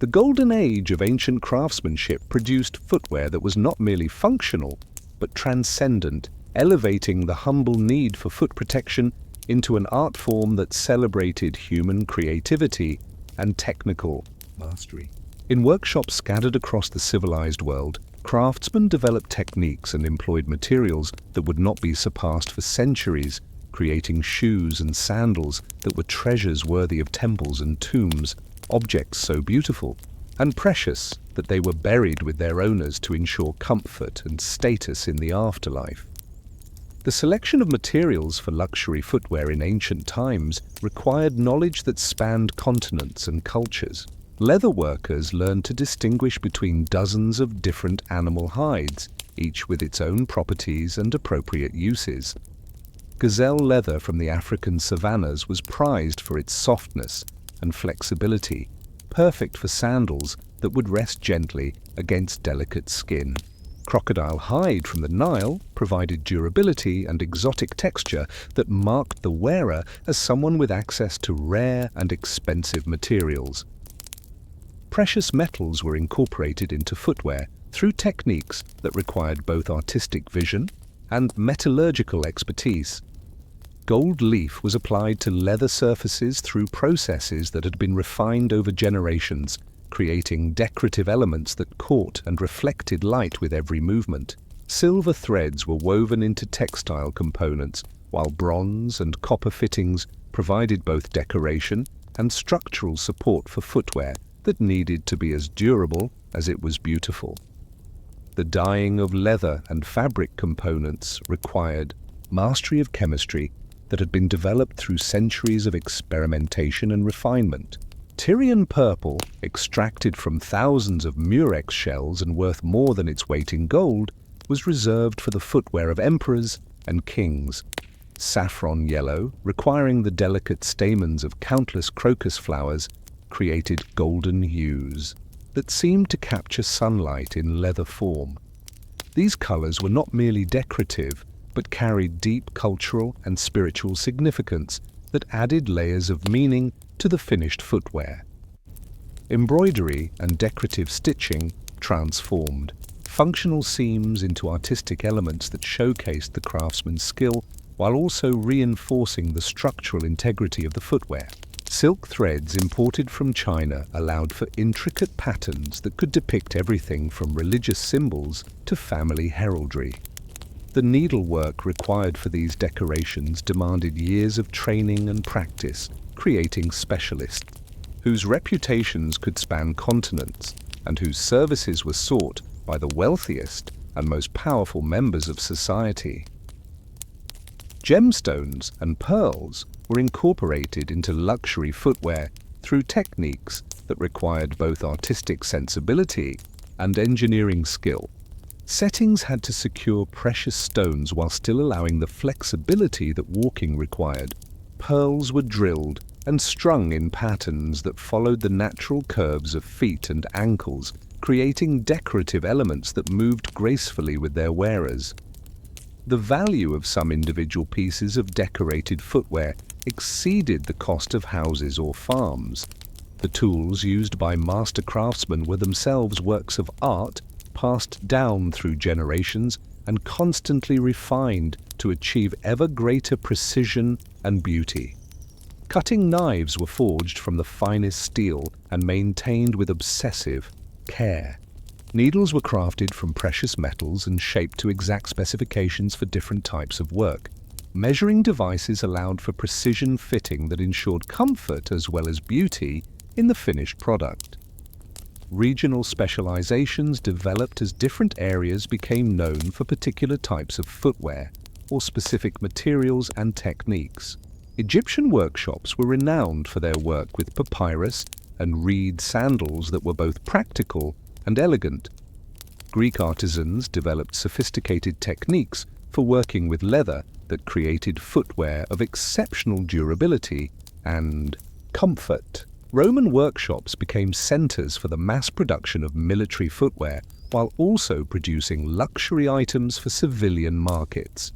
S1: The golden age of ancient craftsmanship produced footwear that was not merely functional, but transcendent, elevating the humble need for foot protection into an art form that celebrated human creativity and technical mastery. In workshops scattered across the civilized world, craftsmen developed techniques and employed materials that would not be surpassed for centuries, creating shoes and sandals that were treasures worthy of temples and tombs, objects so beautiful and precious that they were buried with their owners to ensure comfort and status in the afterlife. The selection of materials for luxury footwear in ancient times required knowledge that spanned continents and cultures. Leather workers learned to distinguish between dozens of different animal hides, each with its own properties and appropriate uses. Gazelle leather from the African savannas was prized for its softness and flexibility, perfect for sandals that would rest gently against delicate skin. Crocodile hide from the Nile provided durability and exotic texture that marked the wearer as someone with access to rare and expensive materials. Precious metals were incorporated into footwear through techniques that required both artistic vision and metallurgical expertise. Gold leaf was applied to leather surfaces through processes that had been refined over generations, creating decorative elements that caught and reflected light with every movement. Silver threads were woven into textile components, while bronze and copper fittings provided both decoration and structural support for footwear that needed to be as durable as it was beautiful. The dyeing of leather and fabric components required mastery of chemistry that had been developed through centuries of experimentation and refinement. Tyrian purple, extracted from thousands of murex shells and worth more than its weight in gold, was reserved for the footwear of emperors and kings. Saffron yellow, requiring the delicate stamens of countless crocus flowers, created golden hues that seemed to capture sunlight in leather form. These colors were not merely decorative, but carried deep cultural and spiritual significance that added layers of meaning to the finished footwear. Embroidery and decorative stitching transformed functional seams into artistic elements that showcased the craftsman's skill while also reinforcing the structural integrity of the footwear. Silk threads imported from China allowed for intricate patterns that could depict everything from religious symbols to family heraldry. The needlework required for these decorations demanded years of training and practice, creating specialists whose reputations could span continents and whose services were sought by the wealthiest and most powerful members of society. Gemstones and pearls were incorporated into luxury footwear through techniques that required both artistic sensibility and engineering skill. Settings had to secure precious stones while still allowing the flexibility that walking required. Pearls were drilled and strung in patterns that followed the natural curves of feet and ankles, creating decorative elements that moved gracefully with their wearers. The value of some individual pieces of decorated footwear exceeded the cost of houses or farms. The tools used by master craftsmen were themselves works of art, passed down through generations and constantly refined to achieve ever greater precision and beauty. Cutting knives were forged from the finest steel and maintained with obsessive care. Needles were crafted from precious metals and shaped to exact specifications for different types of work. Measuring devices allowed for precision fitting that ensured comfort as well as beauty in the finished product. Regional specializations developed as different areas became known for particular types of footwear or specific materials and techniques. Egyptian workshops were renowned for their work with papyrus and reed sandals that were both practical and elegant. Greek artisans developed sophisticated techniques for working with leather that created footwear of exceptional durability and comfort. Roman workshops became centers for the mass production of military footwear while also producing luxury items for civilian markets.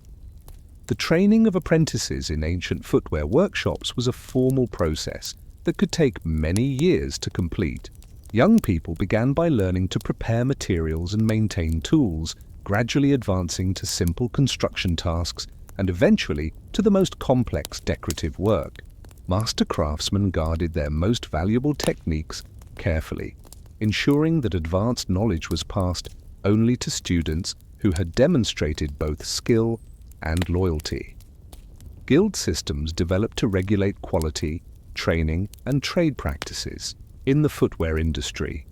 S1: The training of apprentices in ancient footwear workshops was a formal process that could take many years to complete. Young people began by learning to prepare materials and maintain tools, gradually advancing to simple construction tasks and eventually to the most complex decorative work. Master craftsmen guarded their most valuable techniques carefully, ensuring that advanced knowledge was passed only to students who had demonstrated both skill and loyalty. Guild systems developed to regulate quality, training, and trade practices. In the footwear industry,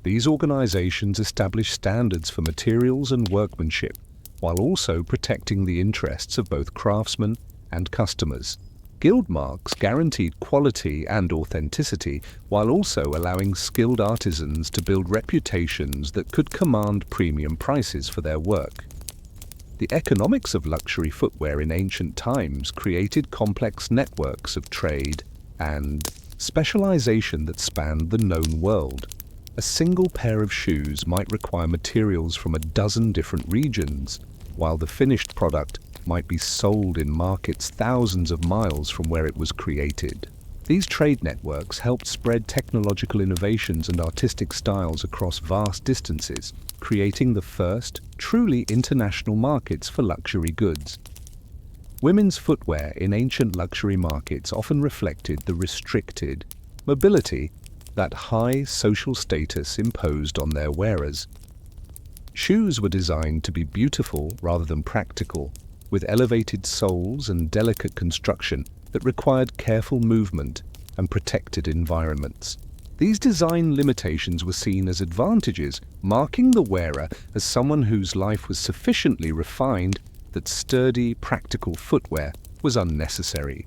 S1: These organizations establish standards for materials and workmanship, while also protecting the interests of both craftsmen and customers. Guild marks guaranteed quality and authenticity, while also allowing skilled artisans to build reputations that could command premium prices for their work. The economics of luxury footwear in ancient times created complex networks of trade and specialization that spanned the known world. A single pair of shoes might require materials from a dozen different regions, while the finished product might be sold in markets thousands of miles from where it was created. These trade networks helped spread technological innovations and artistic styles across vast distances, creating the first truly international markets for luxury goods. Women's footwear in ancient luxury markets often reflected the restricted mobility that high social status imposed on their wearers. Shoes were designed to be beautiful rather than practical, with elevated soles and delicate construction that required careful movement and protected environments. These design limitations were seen as advantages, marking the wearer as someone whose life was sufficiently refined that sturdy, practical footwear was unnecessary.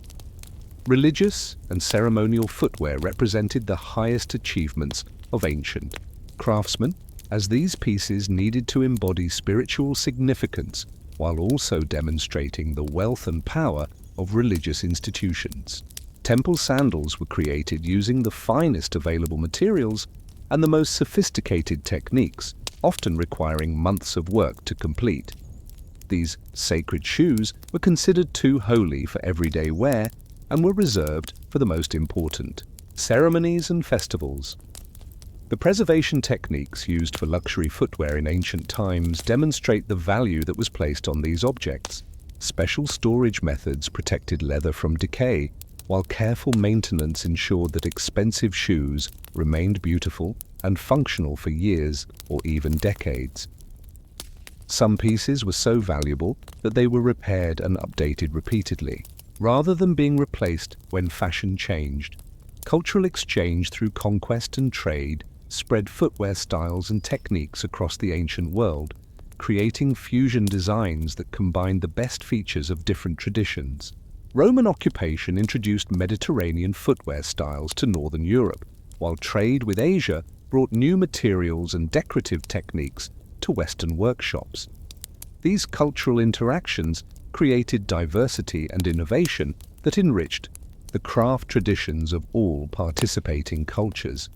S1: Religious and ceremonial footwear represented the highest achievements of ancient craftsmen, as these pieces needed to embody spiritual significance while also demonstrating the wealth and power of religious institutions. Temple sandals were created using the finest available materials and the most sophisticated techniques, often requiring months of work to complete. These sacred shoes were considered too holy for everyday wear and were reserved for the most important ceremonies and festivals. The preservation techniques used for luxury footwear in ancient times demonstrate the value that was placed on these objects. Special storage methods protected leather from decay, while careful maintenance ensured that expensive shoes remained beautiful and functional for years or even decades. Some pieces were so valuable that they were repaired and updated repeatedly, rather than being replaced when fashion changed. Cultural exchange through conquest and trade spread footwear styles and techniques across the ancient world, creating fusion designs that combined the best features of different traditions. Roman occupation introduced Mediterranean footwear styles to Northern Europe, while trade with Asia brought new materials and decorative techniques to Western workshops. These cultural interactions created diversity and innovation that enriched the craft traditions of all participating cultures.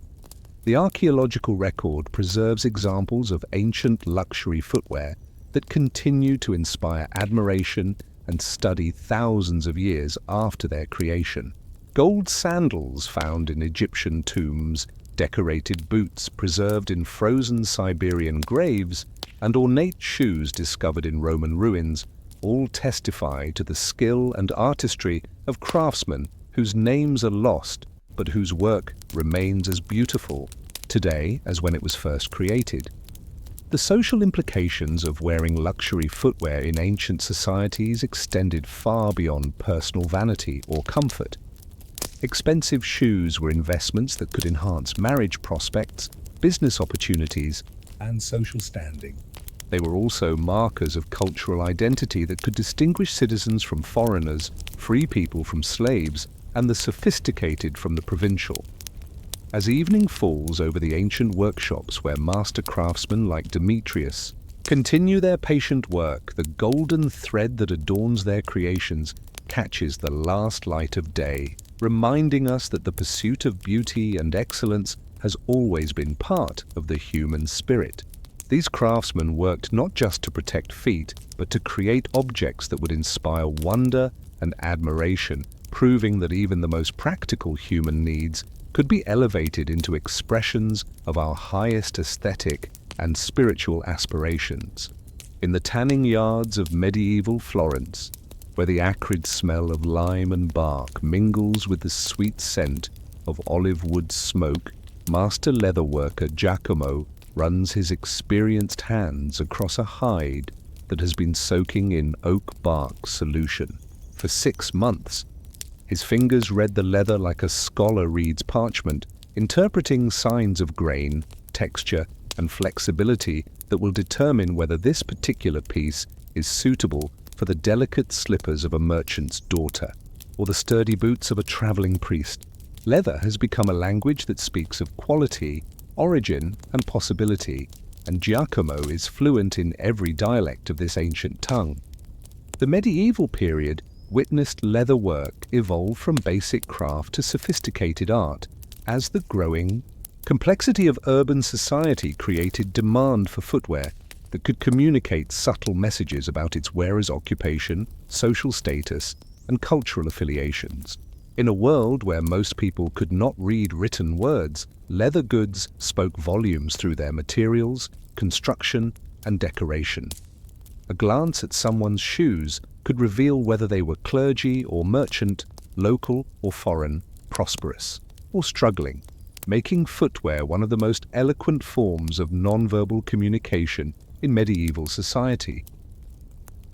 S1: The archaeological record preserves examples of ancient luxury footwear that continue to inspire admiration and study thousands of years after their creation. Gold sandals found in Egyptian tombs, decorated boots preserved in frozen Siberian graves, and ornate shoes discovered in Roman ruins all testify to the skill and artistry of craftsmen whose names are lost but whose work remains as beautiful today as when it was first created. The social implications of wearing luxury footwear in ancient societies extended far beyond personal vanity or comfort. Expensive shoes were investments that could enhance marriage prospects, business opportunities, and social standing. They were also markers of cultural identity that could distinguish citizens from foreigners, free people from slaves, and the sophisticated from the provincial. As evening falls over the ancient workshops where master craftsmen like Demetrius continue their patient work, the golden thread that adorns their creations catches the last light of day, reminding us that the pursuit of beauty and excellence has always been part of the human spirit. These craftsmen worked not just to protect feet, but to create objects that would inspire wonder and admiration, proving that even the most practical human needs could be elevated into expressions of our highest aesthetic and spiritual aspirations. In the tanning yards of medieval Florence, where the acrid smell of lime and bark mingles with the sweet scent of olive wood smoke, master leatherworker Giacomo runs his experienced hands across a hide that has been soaking in oak bark solution for 6 months. His fingers read the leather like a scholar reads parchment, interpreting signs of grain, texture, and flexibility that will determine whether this particular piece is suitable for the delicate slippers of a merchant's daughter or the sturdy boots of a traveling priest. Leather has become a language that speaks of quality, origin, and possibility, and Giacomo is fluent in every dialect of this ancient tongue. The medieval period witnessed leather work evolve from basic craft to sophisticated art, as the growing complexity of urban society created demand for footwear that could communicate subtle messages about its wearer's occupation, social status, and cultural affiliations. In a world where most people could not read written words, leather goods spoke volumes through their materials, construction, and decoration. A glance at someone's shoes could reveal whether they were clergy or merchant, local or foreign, prosperous or struggling, making footwear one of the most eloquent forms of nonverbal communication in medieval society.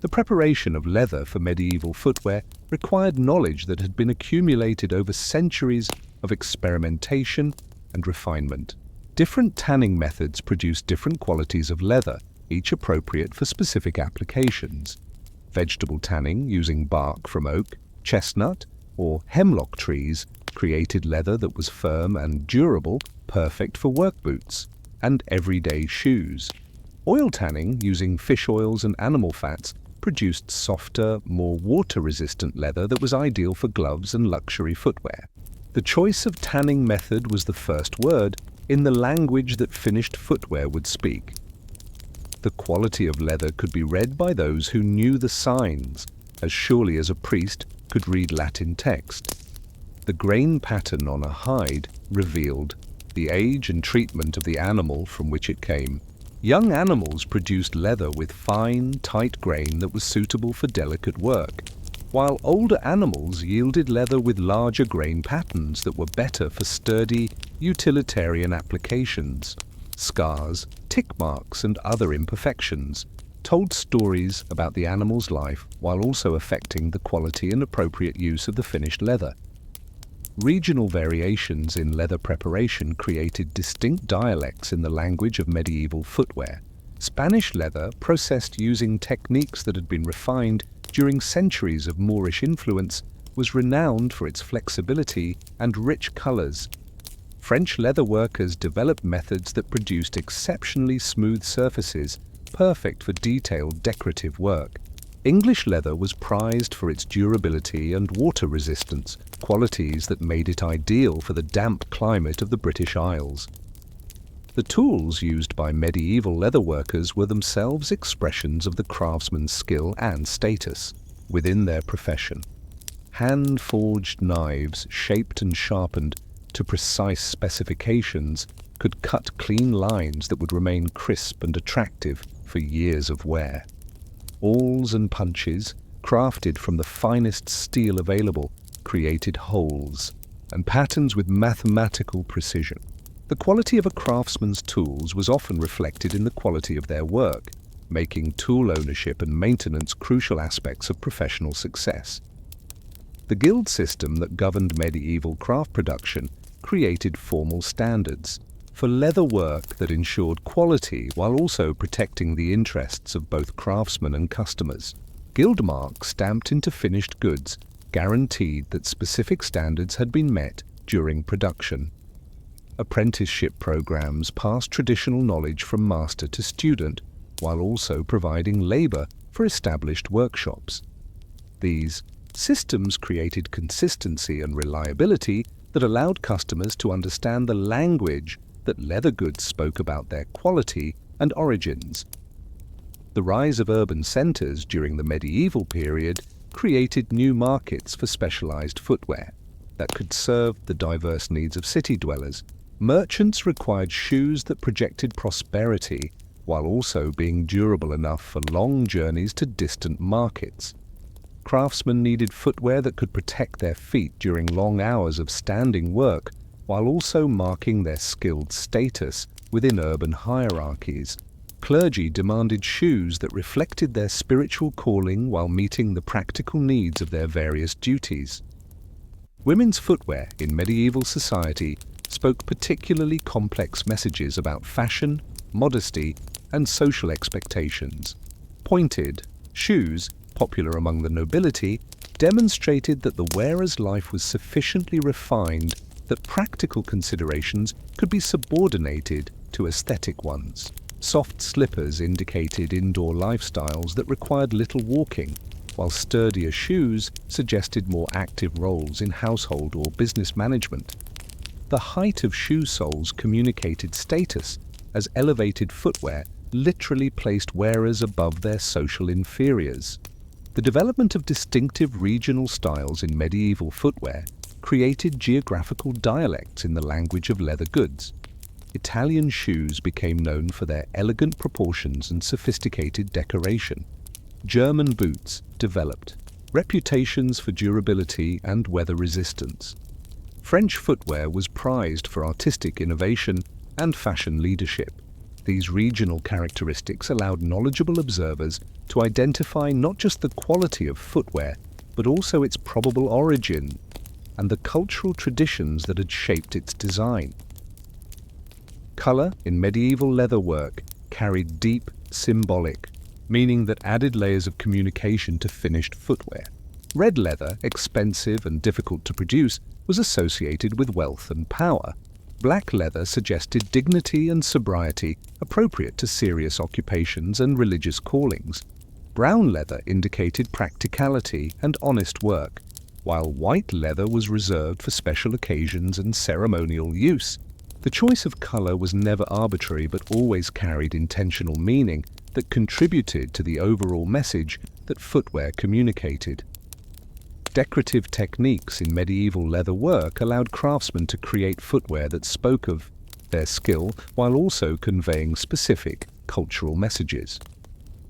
S1: The preparation of leather for medieval footwear required knowledge that had been accumulated over centuries of experimentation and refinement. Different tanning methods produced different qualities of leather, each appropriate for specific applications. Vegetable tanning, using bark from oak, chestnut, or hemlock trees, created leather that was firm and durable, perfect for work boots and everyday shoes. Oil tanning, using fish oils and animal fats, produced softer, more water-resistant leather that was ideal for gloves and luxury footwear. The choice of tanning method was the first word in the language that finished footwear would speak. The quality of leather could be read by those who knew the signs, as surely as a priest could read Latin text. The grain pattern on a hide revealed the age and treatment of the animal from which it came. Young animals produced leather with fine, tight grain that was suitable for delicate work, while older animals yielded leather with larger grain patterns that were better for sturdy, utilitarian applications. Scars, tick marks, and other imperfections told stories about the animal's life while also affecting the quality and appropriate use of the finished leather. Regional variations in leather preparation created distinct dialects in the language of medieval footwear. Spanish leather, processed using techniques that had been refined during centuries of Moorish influence, was renowned for its flexibility and rich colors. French leather workers developed methods that produced exceptionally smooth surfaces, perfect for detailed decorative work. English leather was prized for its durability and water resistance, qualities that made it ideal for the damp climate of the British Isles. The tools used by medieval leather workers were themselves expressions of the craftsman's skill and status within their profession. Hand-forged knives, shaped and sharpened to precise specifications, could cut clean lines that would remain crisp and attractive for years of wear. Awls and punches, crafted from the finest steel available, created holes and patterns with mathematical precision. The quality of a craftsman's tools was often reflected in the quality of their work, making tool ownership and maintenance crucial aspects of professional success. The guild system that governed medieval craft production created formal standards for leather work that ensured quality while also protecting the interests of both craftsmen and customers. Guild marks stamped into finished goods guaranteed that specific standards had been met during production. Apprenticeship programs passed traditional knowledge from master to student while also providing labor for established workshops. These systems created consistency and reliability that allowed customers to understand the language that leather goods spoke about their quality and origins. The rise of urban centers during the medieval period created new markets for specialized footwear that could serve the diverse needs of city dwellers. Merchants required shoes that projected prosperity while also being durable enough for long journeys to distant markets. Craftsmen needed footwear that could protect their feet during long hours of standing work while also marking their skilled status within urban hierarchies. Clergy demanded shoes that reflected their spiritual calling while meeting the practical needs of their various duties. Women's footwear in medieval society spoke particularly complex messages about fashion, modesty, and social expectations. Pointed shoes, popular among the nobility, demonstrated that the wearer's life was sufficiently refined that practical considerations could be subordinated to aesthetic ones. Soft slippers indicated indoor lifestyles that required little walking, while sturdier shoes suggested more active roles in household or business management. The height of shoe soles communicated status, as elevated footwear literally placed wearers above their social inferiors. The development of distinctive regional styles in medieval footwear created geographical dialects in the language of leather goods. Italian shoes became known for their elegant proportions and sophisticated decoration. German boots developed reputations for durability and weather resistance. French footwear was prized for artistic innovation and fashion leadership. These regional characteristics allowed knowledgeable observers to identify not just the quality of footwear, but also its probable origin and the cultural traditions that had shaped its design. Color in medieval leatherwork carried deep symbolic meaning that added layers of communication to finished footwear. Red leather, expensive and difficult to produce, was associated with wealth and power. Black leather suggested dignity and sobriety, appropriate to serious occupations and religious callings. Brown leather indicated practicality and honest work, while white leather was reserved for special occasions and ceremonial use. The choice of color was never arbitrary but always carried intentional meaning that contributed to the overall message that footwear communicated. Decorative techniques in medieval leather work allowed craftsmen to create footwear that spoke of their skill while also conveying specific cultural messages.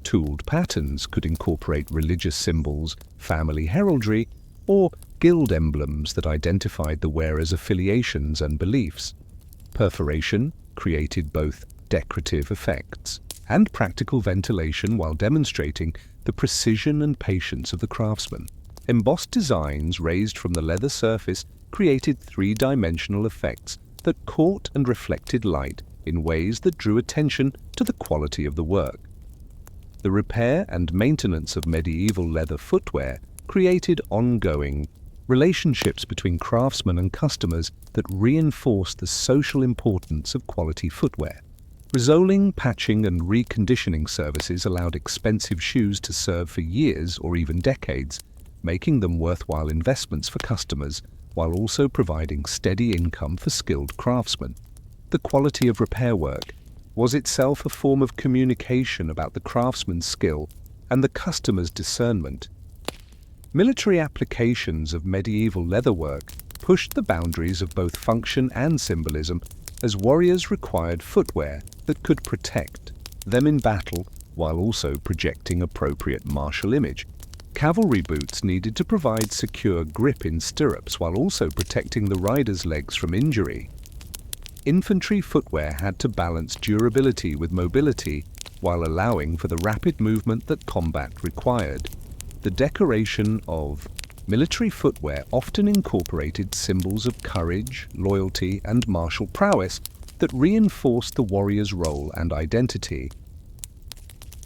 S1: Tooled patterns could incorporate religious symbols, family heraldry, or guild emblems that identified the wearer's affiliations and beliefs. Perforation created both decorative effects and practical ventilation while demonstrating the precision and patience of the craftsman. Embossed designs raised from the leather surface created three-dimensional effects that caught and reflected light in ways that drew attention to the quality of the work. The repair and maintenance of medieval leather footwear created ongoing relationships between craftsmen and customers that reinforced the social importance of quality footwear. Resoling, patching, and reconditioning services allowed expensive shoes to serve for years or even decades, making them worthwhile investments for customers while also providing steady income for skilled craftsmen. The quality of repair work was itself a form of communication about the craftsman's skill and the customer's discernment. Military applications of medieval leatherwork pushed the boundaries of both function and symbolism, as warriors required footwear that could protect them in battle while also projecting appropriate martial image. Cavalry boots needed to provide secure grip in stirrups while also protecting the rider's legs from injury. Infantry footwear had to balance durability with mobility while allowing for the rapid movement that combat required. The decoration of military footwear often incorporated symbols of courage, loyalty, and martial prowess that reinforced the warrior's role and identity.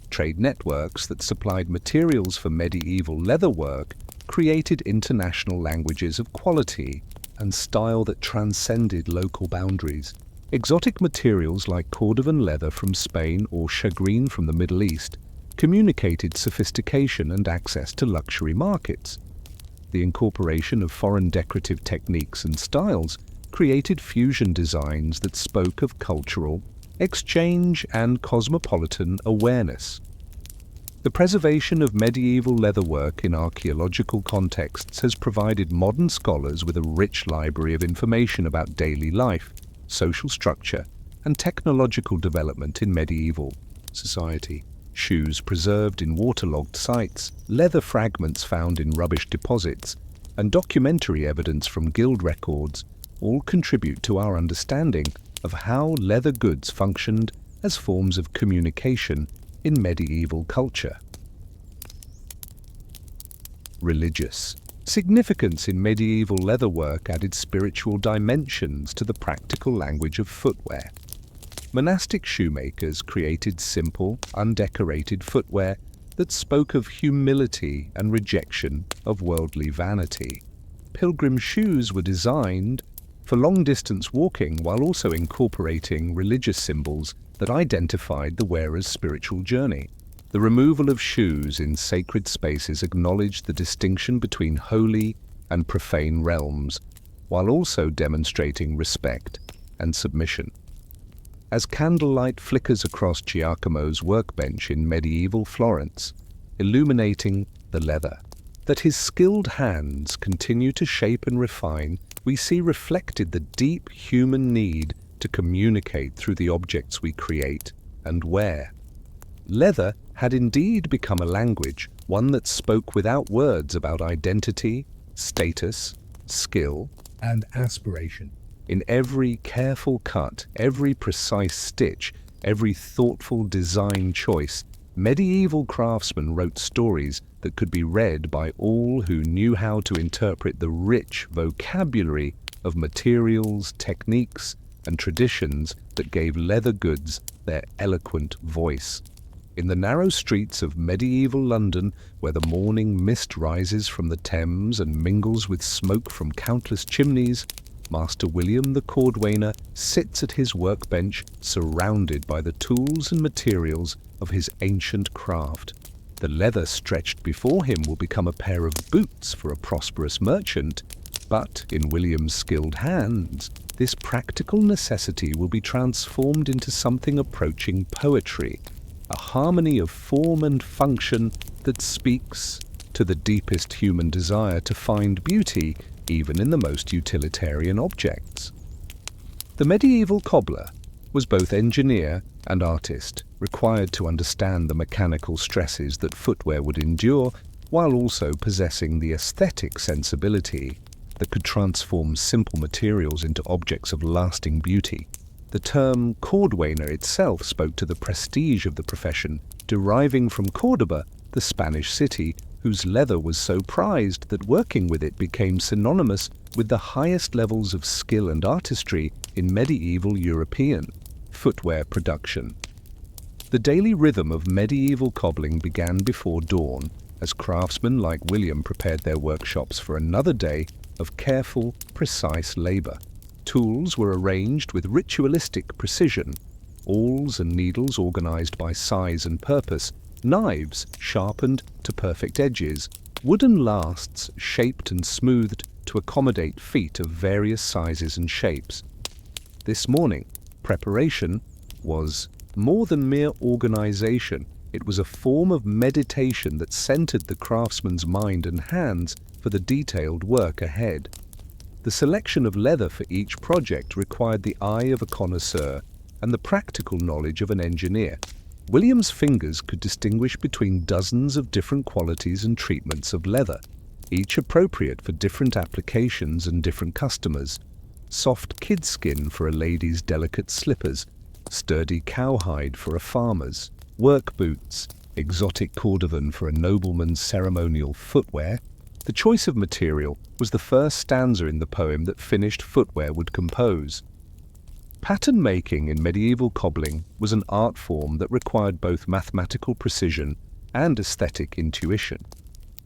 S1: Trade networks that supplied materials for medieval leatherwork created international languages of quality and style that transcended local boundaries. Exotic materials like Cordovan leather from Spain or shagreen from the Middle East communicated sophistication and access to luxury markets. The incorporation of foreign decorative techniques and styles created fusion designs that spoke of cultural exchange and cosmopolitan awareness. The preservation of medieval leatherwork in archaeological contexts has provided modern scholars with a rich library of information about daily life, social structure, and technological development in medieval society. Shoes preserved in waterlogged sites, leather fragments found in rubbish deposits, and documentary evidence from guild records all contribute to our understanding of how leather goods functioned as forms of communication in medieval culture. Religious. Significance in medieval leatherwork added spiritual dimensions to the practical language of footwear. Monastic shoemakers created simple, undecorated footwear that spoke of humility and rejection of worldly vanity. Pilgrim shoes were designed for long-distance walking while also incorporating religious symbols that identified the wearer's spiritual journey. The removal of shoes in sacred spaces acknowledged the distinction between holy and profane realms, while also demonstrating respect and submission. As candlelight flickers across Giacomo's workbench in medieval Florence, illuminating the leather that his skilled hands continue to shape and refine, we see reflected the deep human need to communicate through the objects we create and wear. Leather had indeed become a language, one that spoke without words about identity, status, skill, and aspiration. In every careful cut, every precise stitch, every thoughtful design choice, medieval craftsmen wrote stories that could be read by all who knew how to interpret the rich vocabulary of materials, techniques, and traditions that gave leather goods their eloquent voice. In the narrow streets of medieval London, where the morning mist rises from the Thames and mingles with smoke from countless chimneys, Master William the cordwainer sits at his workbench, surrounded by the tools and materials of his ancient craft. The leather stretched before him will become a pair of boots for a prosperous merchant, but in William's skilled hands, this practical necessity will be transformed into something approaching poetry, a harmony of form and function that speaks to the deepest human desire to find beauty even in the most utilitarian objects. The medieval cobbler was both engineer and artist, required to understand the mechanical stresses that footwear would endure, while also possessing the aesthetic sensibility that could transform simple materials into objects of lasting beauty. The term cordwainer itself spoke to the prestige of the profession, deriving from Córdoba, the Spanish city, whose leather was so prized that working with it became synonymous with the highest levels of skill and artistry in medieval European footwear production. The daily rhythm of medieval cobbling began before dawn, as craftsmen like William prepared their workshops for another day of careful, precise labor. Tools were arranged with ritualistic precision, awls and needles organized by size and purpose, knives sharpened to perfect edges, wooden lasts shaped and smoothed to accommodate feet of various sizes and shapes. This morning, preparation was more than mere organization. It was a form of meditation that centered the craftsman's mind and hands for the detailed work ahead. The selection of leather for each project required the eye of a connoisseur and the practical knowledge of an engineer. William's fingers could distinguish between dozens of different qualities and treatments of leather, each appropriate for different applications and different customers. Soft kid skin for a lady's delicate slippers, sturdy cowhide for a farmer's, work boots, exotic cordovan for a nobleman's ceremonial footwear. The choice of material was the first stanza in the poem that finished footwear would compose. Pattern making in medieval cobbling was an art form that required both mathematical precision and aesthetic intuition.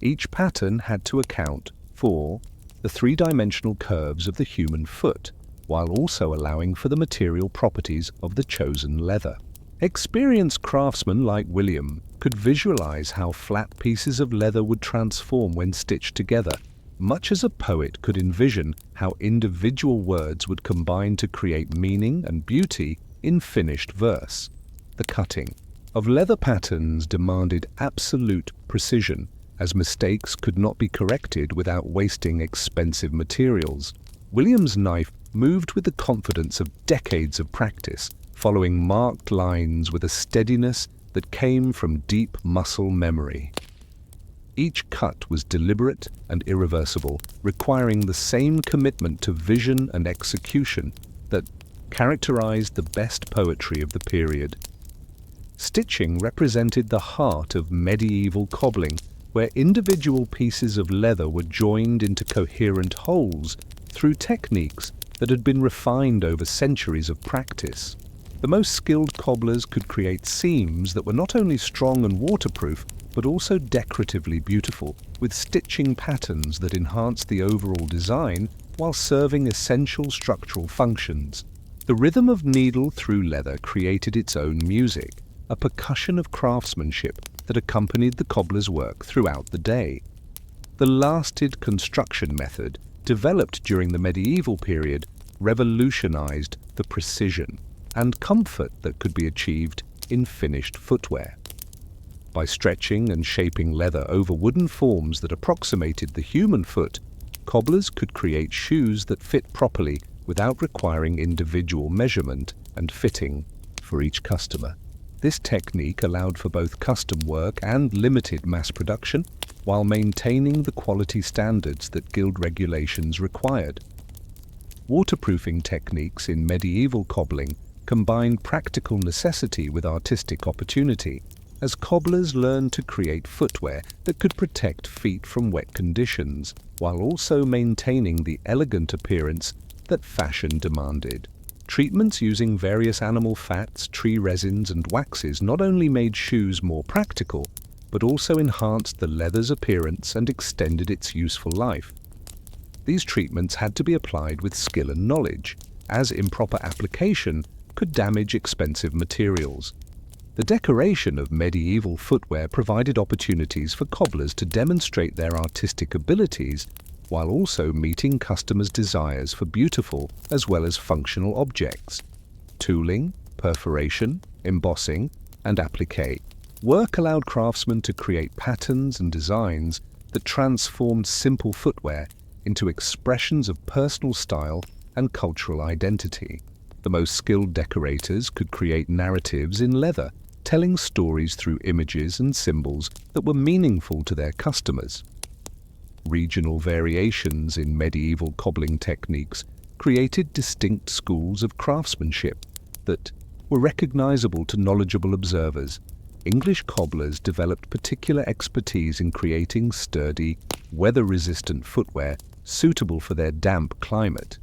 S1: Each pattern had to account for the three-dimensional curves of the human foot, while also allowing for the material properties of the chosen leather. Experienced craftsmen like William could visualize how flat pieces of leather would transform when stitched together, much as a poet could envision how individual words would combine to create meaning and beauty in finished verse. The cutting of leather patterns demanded absolute precision, as mistakes could not be corrected without wasting expensive materials. William's knife moved with the confidence of decades of practice, following marked lines with a steadiness that came from deep muscle memory. Each cut was deliberate and irreversible, requiring the same commitment to vision and execution that characterized the best poetry of the period. Stitching represented the heart of medieval cobbling, where individual pieces of leather were joined into coherent wholes through techniques that had been refined over centuries of practice. The most skilled cobblers could create seams that were not only strong and waterproof, but also decoratively beautiful, with stitching patterns that enhanced the overall design while serving essential structural functions. The rhythm of needle through leather created its own music, a percussion of craftsmanship that accompanied the cobbler's work throughout the day. The lasted construction method, developed during the medieval period, revolutionized the precision and comfort that could be achieved in finished footwear. By stretching and shaping leather over wooden forms that approximated the human foot, cobblers could create shoes that fit properly without requiring individual measurement and fitting for each customer. This technique allowed for both custom work and limited mass production, while maintaining the quality standards that guild regulations required. Waterproofing techniques in medieval cobbling combined practical necessity with artistic opportunity, as cobblers learned to create footwear that could protect feet from wet conditions, while also maintaining the elegant appearance that fashion demanded. Treatments using various animal fats, tree resins, and waxes not only made shoes more practical, but also enhanced the leather's appearance and extended its useful life. These treatments had to be applied with skill and knowledge, as improper application could damage expensive materials. The decoration of medieval footwear provided opportunities for cobblers to demonstrate their artistic abilities while also meeting customers' desires for beautiful as well as functional objects. Tooling, perforation, embossing, and applique work allowed craftsmen to create patterns and designs that transformed simple footwear into expressions of personal style and cultural identity. The most skilled decorators could create narratives in leather, telling stories through images and symbols that were meaningful to their customers. Regional variations in medieval cobbling techniques created distinct schools of craftsmanship that were recognizable to knowledgeable observers. English cobblers developed particular expertise in creating sturdy, weather-resistant footwear suitable for their damp climate.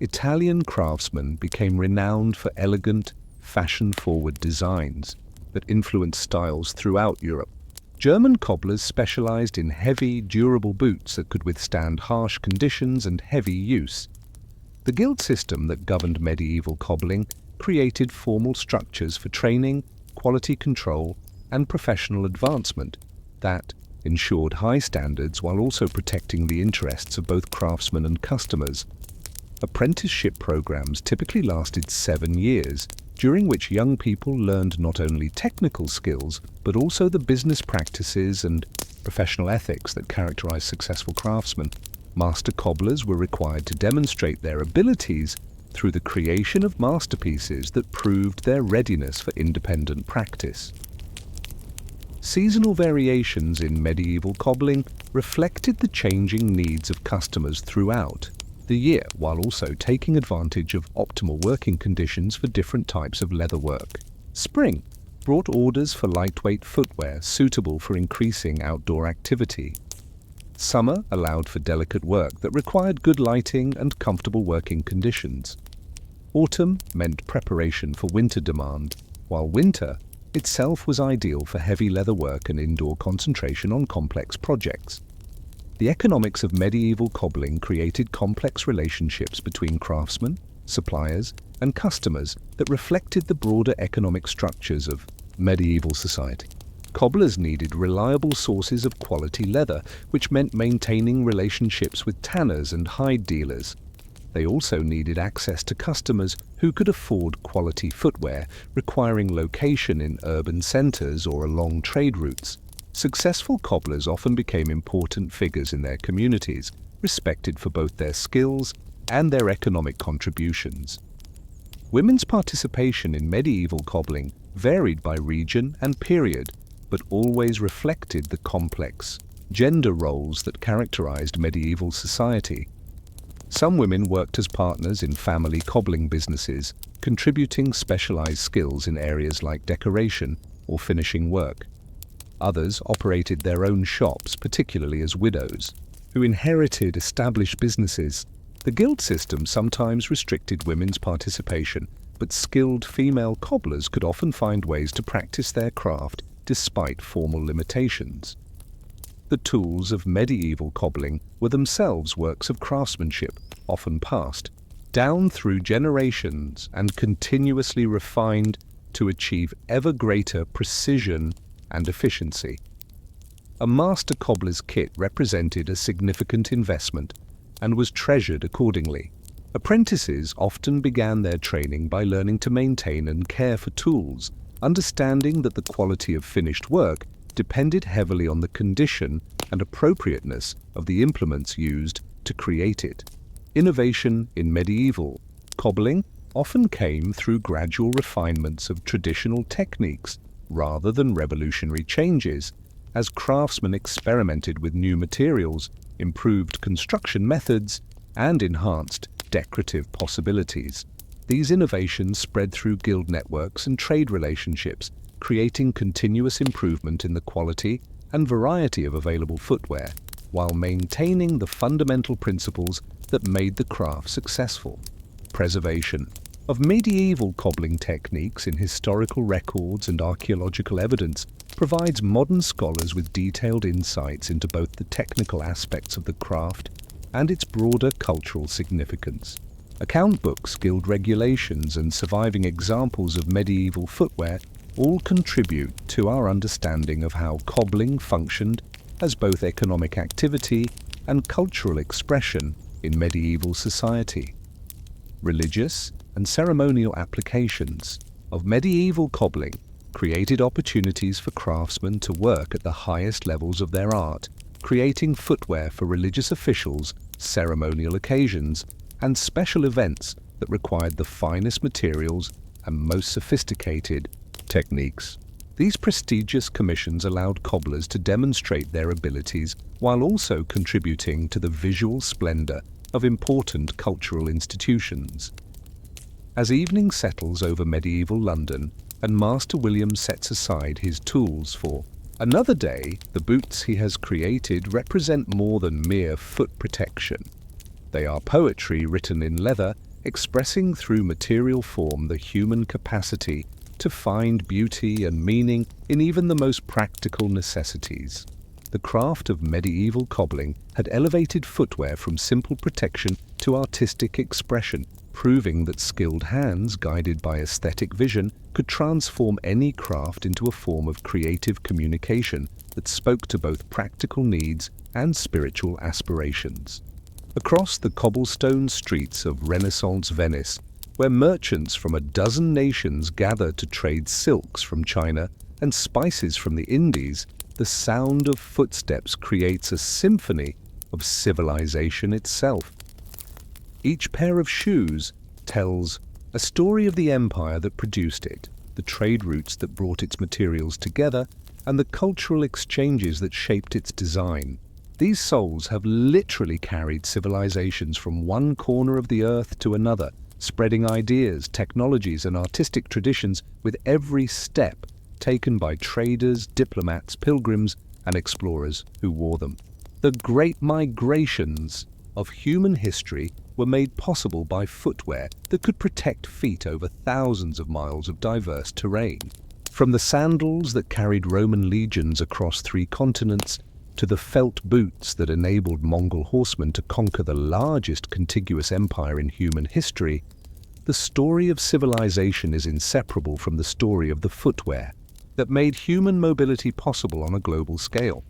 S1: Italian craftsmen became renowned for elegant, fashion-forward designs that influenced styles throughout Europe. German cobblers specialized in heavy, durable boots that could withstand harsh conditions and heavy use. The guild system that governed medieval cobbling created formal structures for training, quality control, and professional advancement that ensured high standards while also protecting the interests of both craftsmen and customers. Apprenticeship programs typically lasted 7 years, during which young people learned not only technical skills, but also the business practices and professional ethics that characterize successful craftsmen. Master cobblers were required to demonstrate their abilities through the creation of masterpieces that proved their readiness for independent practice. Seasonal variations in medieval cobbling reflected the changing needs of customers throughout the year, while also taking advantage of optimal working conditions for different types of leather work. Spring brought orders for lightweight footwear suitable for increasing outdoor activity. Summer allowed for delicate work that required good lighting and comfortable working conditions. Autumn meant preparation for winter demand, while winter itself was ideal for heavy leather work and indoor concentration on complex projects. The economics of medieval cobbling created complex relationships between craftsmen, suppliers, and customers that reflected the broader economic structures of medieval society. Cobblers needed reliable sources of quality leather, which meant maintaining relationships with tanners and hide dealers. They also needed access to customers who could afford quality footwear, requiring location in urban centers or along trade routes. Successful cobblers often became important figures in their communities, respected for both their skills and their economic contributions. Women's participation in medieval cobbling varied by region and period, but always reflected the complex gender roles that characterized medieval society. Some women worked as partners in family cobbling businesses, contributing specialized skills in areas like decoration or finishing work. Others operated their own shops, particularly as widows, who inherited established businesses. The guild system sometimes restricted women's participation, but skilled female cobblers could often find ways to practice their craft despite formal limitations. The tools of medieval cobbling were themselves works of craftsmanship, often passed down through generations and continuously refined to achieve ever greater precision and efficiency. A master cobbler's kit represented a significant investment and was treasured accordingly. Apprentices often began their training by learning to maintain and care for tools, understanding that the quality of finished work depended heavily on the condition and appropriateness of the implements used to create it. Innovation in medieval cobbling often came through gradual refinements of traditional techniques rather than revolutionary changes, as craftsmen experimented with new materials, improved construction methods, and enhanced decorative possibilities. These innovations spread through guild networks and trade relationships, creating continuous improvement in the quality and variety of available footwear, while maintaining the fundamental principles that made the craft successful. Preservation of medieval cobbling techniques in historical records and archaeological evidence provides modern scholars with detailed insights into both the technical aspects of the craft and its broader cultural significance. Account books, guild regulations, and surviving examples of medieval footwear all contribute to our understanding of how cobbling functioned as both economic activity and cultural expression in medieval society. Religious and ceremonial applications of medieval cobbling created opportunities for craftsmen to work at the highest levels of their art, creating footwear for religious officials, ceremonial occasions, and special events that required the finest materials and most sophisticated techniques. These prestigious commissions allowed cobblers to demonstrate their abilities while also contributing to the visual splendor of important cultural institutions. As evening settles over medieval London and Master William sets aside his tools for another day, the boots he has created represent more than mere foot protection. They are poetry written in leather, expressing through material form the human capacity to find beauty and meaning in even the most practical necessities. The craft of medieval cobbling had elevated footwear from simple protection to artistic expression, proving that skilled hands, guided by aesthetic vision, could transform any craft into a form of creative communication that spoke to both practical needs and spiritual aspirations. Across the cobblestone streets of Renaissance Venice, where merchants from a dozen nations gather to trade silks from China and spices from the Indies, the sound of footsteps creates a symphony of civilization itself. Each pair of shoes tells a story of the empire that produced it, the trade routes that brought its materials together, and the cultural exchanges that shaped its design. These soles have literally carried civilizations from one corner of the earth to another, spreading ideas, technologies, and artistic traditions with every step taken by traders, diplomats, pilgrims, and explorers who wore them. The great migrations of human history were made possible by footwear that could protect feet over thousands of miles of diverse terrain. From the sandals that carried Roman legions across 3 continents, to the felt boots that enabled Mongol horsemen to conquer the largest contiguous empire in human history, the story of civilization is inseparable from the story of the footwear that made human mobility possible on a global scale.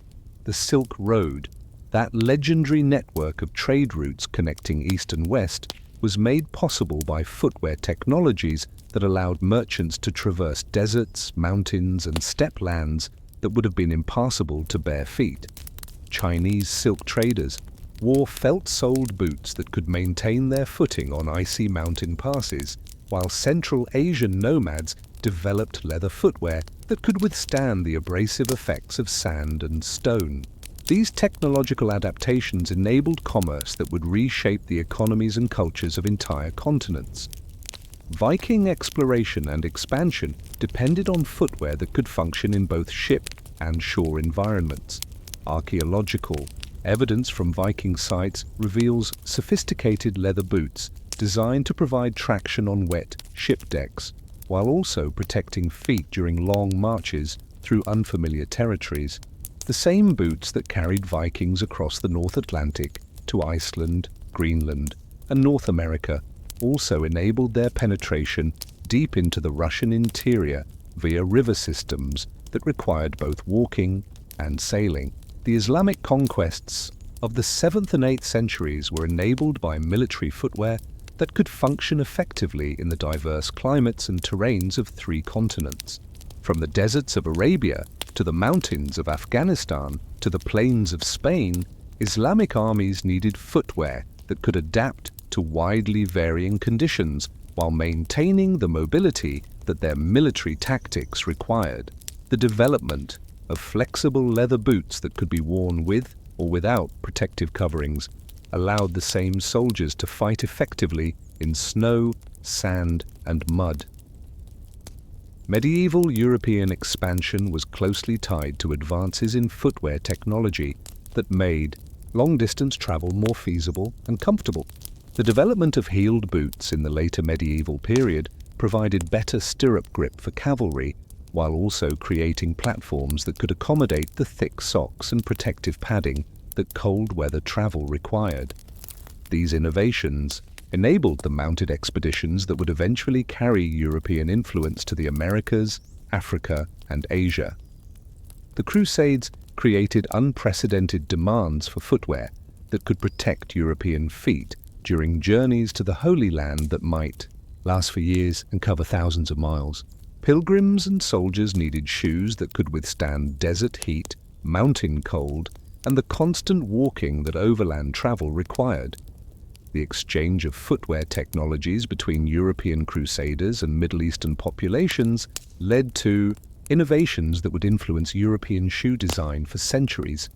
S1: The Silk Road, that legendary network of trade routes connecting East and West, was made possible by footwear technologies that allowed merchants to traverse deserts, mountains, and steppe lands that would have been impassable to bare feet. Chinese silk traders wore felt-soled boots that could maintain their footing on icy mountain passes, while Central Asian nomads developed leather footwear that could withstand the abrasive effects of sand and stone. These technological adaptations enabled commerce that would reshape the economies and cultures of entire continents. Viking exploration and expansion depended on footwear that could function in both ship and shore environments. Archaeological evidence from Viking sites reveals sophisticated leather boots designed to provide traction on wet ship decks, while also protecting feet during long marches through unfamiliar territories. The same boots that carried Vikings across the North Atlantic to Iceland, Greenland, and North America also enabled their penetration deep into the Russian interior via river systems that required both walking and sailing. The Islamic conquests of the 7th and 8th centuries were enabled by military footwear that could function effectively in the diverse climates and terrains of 3 continents. From the deserts of Arabia to the mountains of Afghanistan to the plains of Spain, Islamic armies needed footwear that could adapt to widely varying conditions while maintaining the mobility that their military tactics required. The development of flexible leather boots that could be worn with or without protective coverings allowed the same soldiers to fight effectively in snow, sand, and mud. Medieval European expansion was closely tied to advances in footwear technology that made long-distance travel more feasible and comfortable. The development of heeled boots in the later medieval period provided better stirrup grip for cavalry, while also creating platforms that could accommodate the thick socks and protective padding that cold weather travel required. These innovations enabled the mounted expeditions that would eventually carry European influence to the Americas, Africa, and Asia. The Crusades created unprecedented demands for footwear that could protect European feet during journeys to the Holy Land that might last for years and cover thousands of miles. Pilgrims and soldiers needed shoes that could withstand desert heat, mountain cold, and the constant walking that overland travel required. The exchange of footwear technologies between European crusaders and Middle Eastern populations led to innovations that would influence European shoe design for centuries.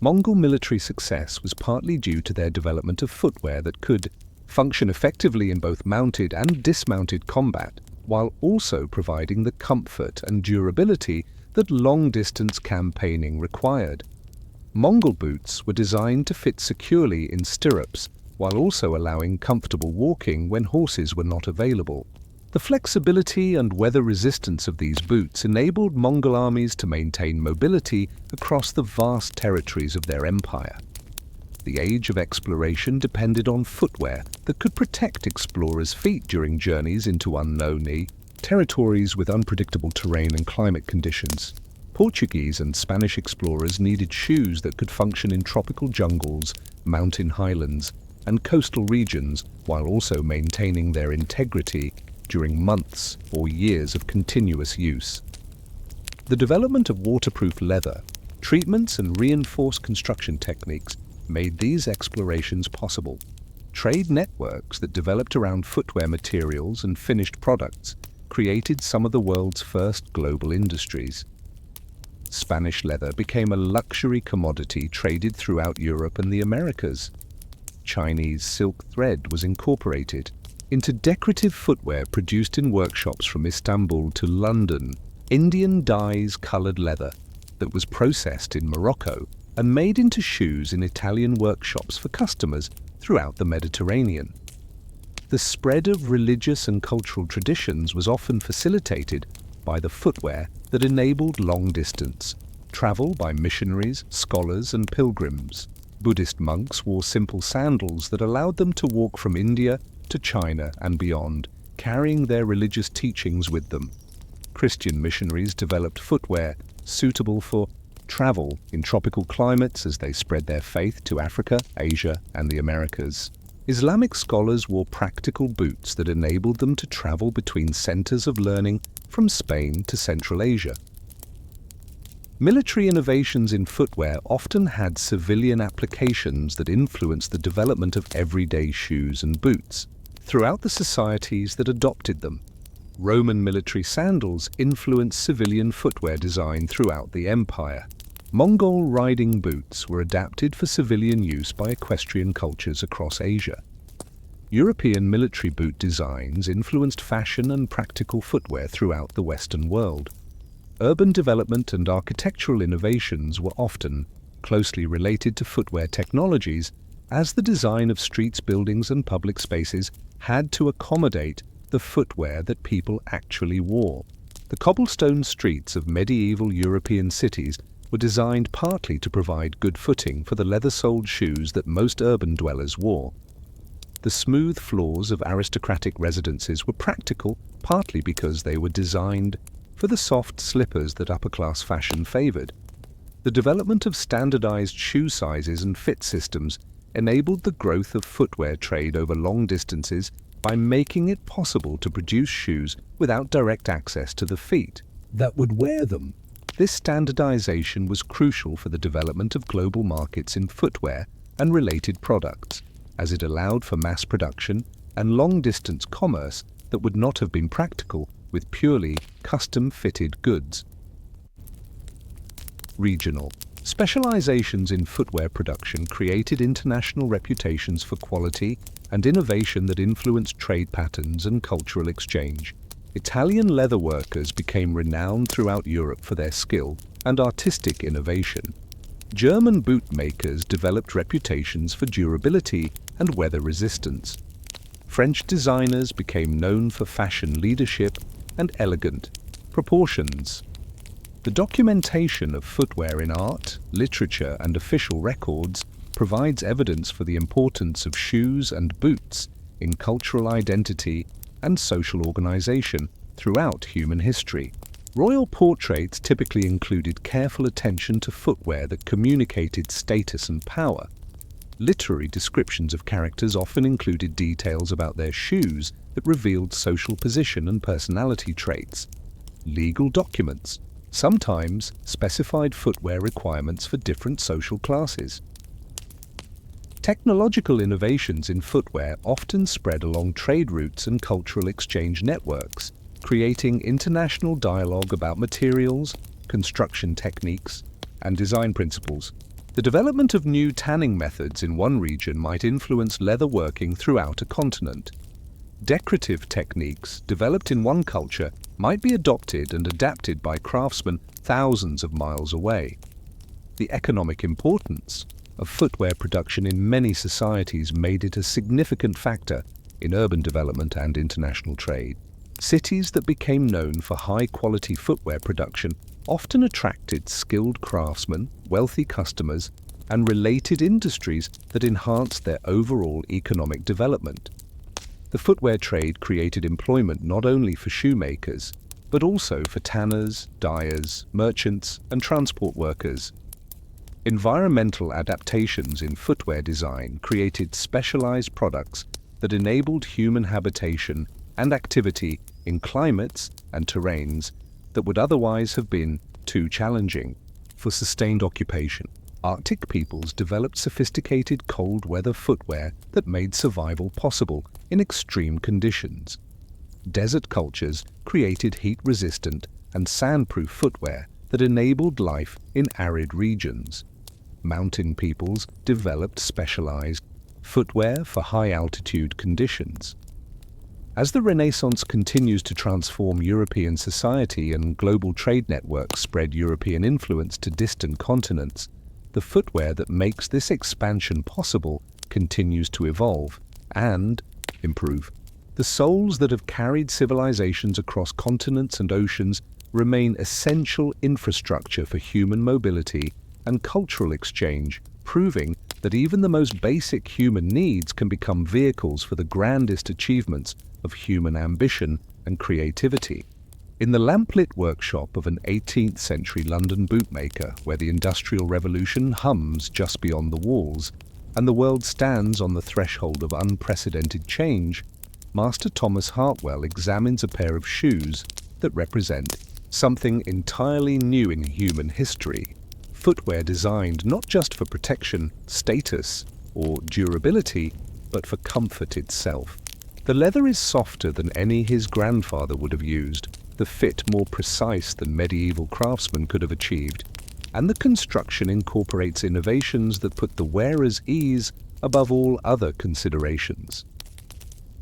S1: Mongol military success was partly due to their development of footwear that could function effectively in both mounted and dismounted combat, while also providing the comfort and durability that long-distance campaigning required. Mongol boots were designed to fit securely in stirrups, while also allowing comfortable walking when horses were not available. The flexibility and weather resistance of these boots enabled Mongol armies to maintain mobility across the vast territories of their empire. The age of exploration depended on footwear that could protect explorers' feet during journeys into unknown territories with unpredictable terrain and climate conditions. Portuguese and Spanish explorers needed shoes that could function in tropical jungles, mountain highlands, and coastal regions, while also maintaining their integrity during months or years of continuous use. The development of waterproof leather, treatments, and reinforced construction techniques made these explorations possible. Trade networks that developed around footwear materials and finished products created some of the world's first global industries. Spanish leather became a luxury commodity traded throughout Europe and the Americas. Chinese silk thread was incorporated into decorative footwear produced in workshops from Istanbul to London. Indian dyes-colored leather that was processed in Morocco and made into shoes in Italian workshops for customers throughout the Mediterranean. The spread of religious and cultural traditions was often facilitated by the footwear that enabled long-distance travel by missionaries, scholars, and pilgrims. Buddhist monks wore simple sandals that allowed them to walk from India to China and beyond, carrying their religious teachings with them. Christian missionaries developed footwear suitable for travel in tropical climates as they spread their faith to Africa, Asia, and the Americas. Islamic scholars wore practical boots that enabled them to travel between centers of learning from Spain to Central Asia. Military innovations in footwear often had civilian applications that influenced the development of everyday shoes and boots throughout the societies that adopted them. Roman military sandals influenced civilian footwear design throughout the empire. Mongol riding boots were adapted for civilian use by equestrian cultures across Asia. European military boot designs influenced fashion and practical footwear throughout the Western world. Urban development and architectural innovations were often closely related to footwear technologies, as the design of streets, buildings, and public spaces had to accommodate the footwear that people actually wore. The cobblestone streets of medieval European cities were designed partly to provide good footing for the leather-soled shoes that most urban dwellers wore. The smooth floors of aristocratic residences were practical, partly because they were designed for the soft slippers that upper-class fashion favored. The development of standardized shoe sizes and fit systems enabled the growth of footwear trade over long distances by making it possible to produce shoes without direct access to the feet that would wear them. This standardization was crucial for the development of global markets in footwear and related products, as it allowed for mass production and long-distance commerce that would not have been practical with purely custom-fitted goods. Regional specializations in footwear production created international reputations for quality and innovation that influenced trade patterns and cultural exchange. Italian leather workers became renowned throughout Europe for their skill and artistic innovation. German boot makers developed reputations for durability and weather resistance. French designers became known for fashion leadership and elegant proportions. The documentation of footwear in art, literature, and official records provides evidence for the importance of shoes and boots in cultural identity and social organization throughout human history. Royal portraits typically included careful attention to footwear that communicated status and power. Literary descriptions of characters often included details about their shoes that revealed social position and personality traits. Legal documents sometimes specified footwear requirements for different social classes. Technological innovations in footwear often spread along trade routes and cultural exchange networks, creating international dialogue about materials, construction techniques, and design principles. The development of new tanning methods in one region might influence leather working throughout a continent. Decorative techniques developed in one culture might be adopted and adapted by craftsmen thousands of miles away. The economic importance of footwear production in many societies made it a significant factor in urban development and international trade. Cities that became known for high-quality footwear production often attracted skilled craftsmen, wealthy customers, and related industries that enhanced their overall economic development. The footwear trade created employment not only for shoemakers, but also for tanners, dyers, merchants, and transport workers. Environmental adaptations in footwear design created specialized products that enabled human habitation and activity in climates and terrains that would otherwise have been too challenging for sustained occupation. Arctic peoples developed sophisticated cold weather footwear that made survival possible in extreme conditions. Desert cultures created heat-resistant and sand-proof footwear that enabled life in arid regions. Mountain peoples developed specialized footwear for high-altitude conditions. As the Renaissance continues to transform European society and global trade networks spread European influence to distant continents, the footwear that makes this expansion possible continues to evolve and improve. The soles that have carried civilizations across continents and oceans remain essential infrastructure for human mobility and cultural exchange, proving that even the most basic human needs can become vehicles for the grandest achievements of human ambition and creativity. In the lamplit workshop of an 18th century London bootmaker, where the Industrial Revolution hums just beyond the walls, and the world stands on the threshold of unprecedented change, Master Thomas Hartwell examines a pair of shoes that represent something entirely new in human history. Footwear designed not just for protection, status, or durability, but for comfort itself. The leather is softer than any his grandfather would have used, the fit more precise than medieval craftsmen could have achieved, and the construction incorporates innovations that put the wearer's ease above all other considerations.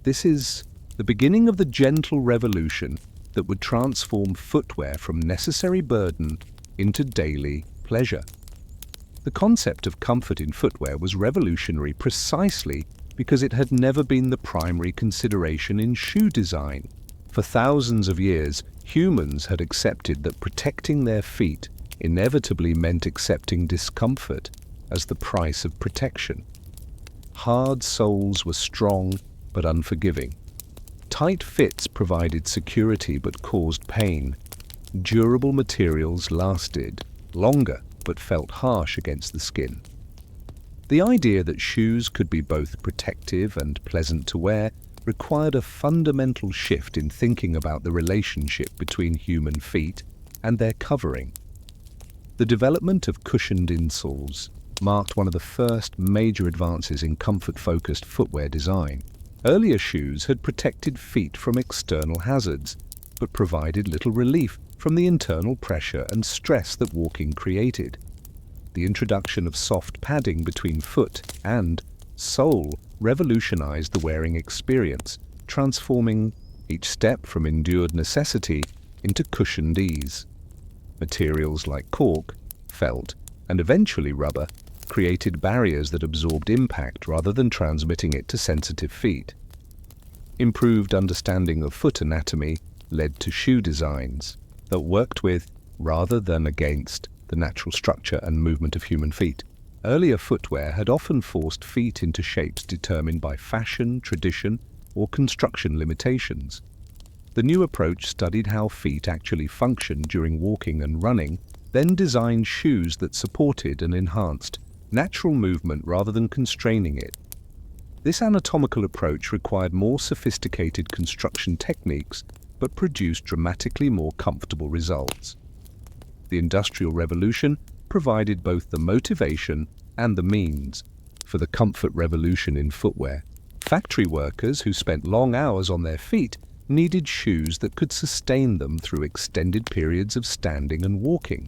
S1: This is the beginning of the gentle revolution that would transform footwear from necessary burden into daily pleasure. The concept of comfort in footwear was revolutionary precisely because it had never been the primary consideration in shoe design. For thousands of years, humans had accepted that protecting their feet inevitably meant accepting discomfort as the price of protection. Hard soles were strong but unforgiving. Tight fits provided security but caused pain. Durable materials lasted longer but felt harsh against the skin. The idea that shoes could be both protective and pleasant to wear required a fundamental shift in thinking about the relationship between human feet and their covering. The development of cushioned insoles marked one of the first major advances in comfort-focused footwear design. Earlier shoes had protected feet from external hazards, but provided little relief from the internal pressure and stress that walking created. The introduction of soft padding between foot and sole revolutionized the wearing experience, transforming each step from endured necessity into cushioned ease. Materials like cork, felt, and eventually rubber created barriers that absorbed impact rather than transmitting it to sensitive feet. Improved understanding of foot anatomy led to shoe designs that worked with, rather than against, the natural structure and movement of human feet. Earlier footwear had often forced feet into shapes determined by fashion, tradition, or construction limitations. The new approach studied how feet actually functioned during walking and running, then designed shoes that supported and enhanced natural movement rather than constraining it. This anatomical approach required more sophisticated construction techniques, but produced dramatically more comfortable results. The Industrial Revolution provided both the motivation and the means for the comfort revolution in footwear. Factory workers who spent long hours on their feet needed shoes that could sustain them through extended periods of standing and walking.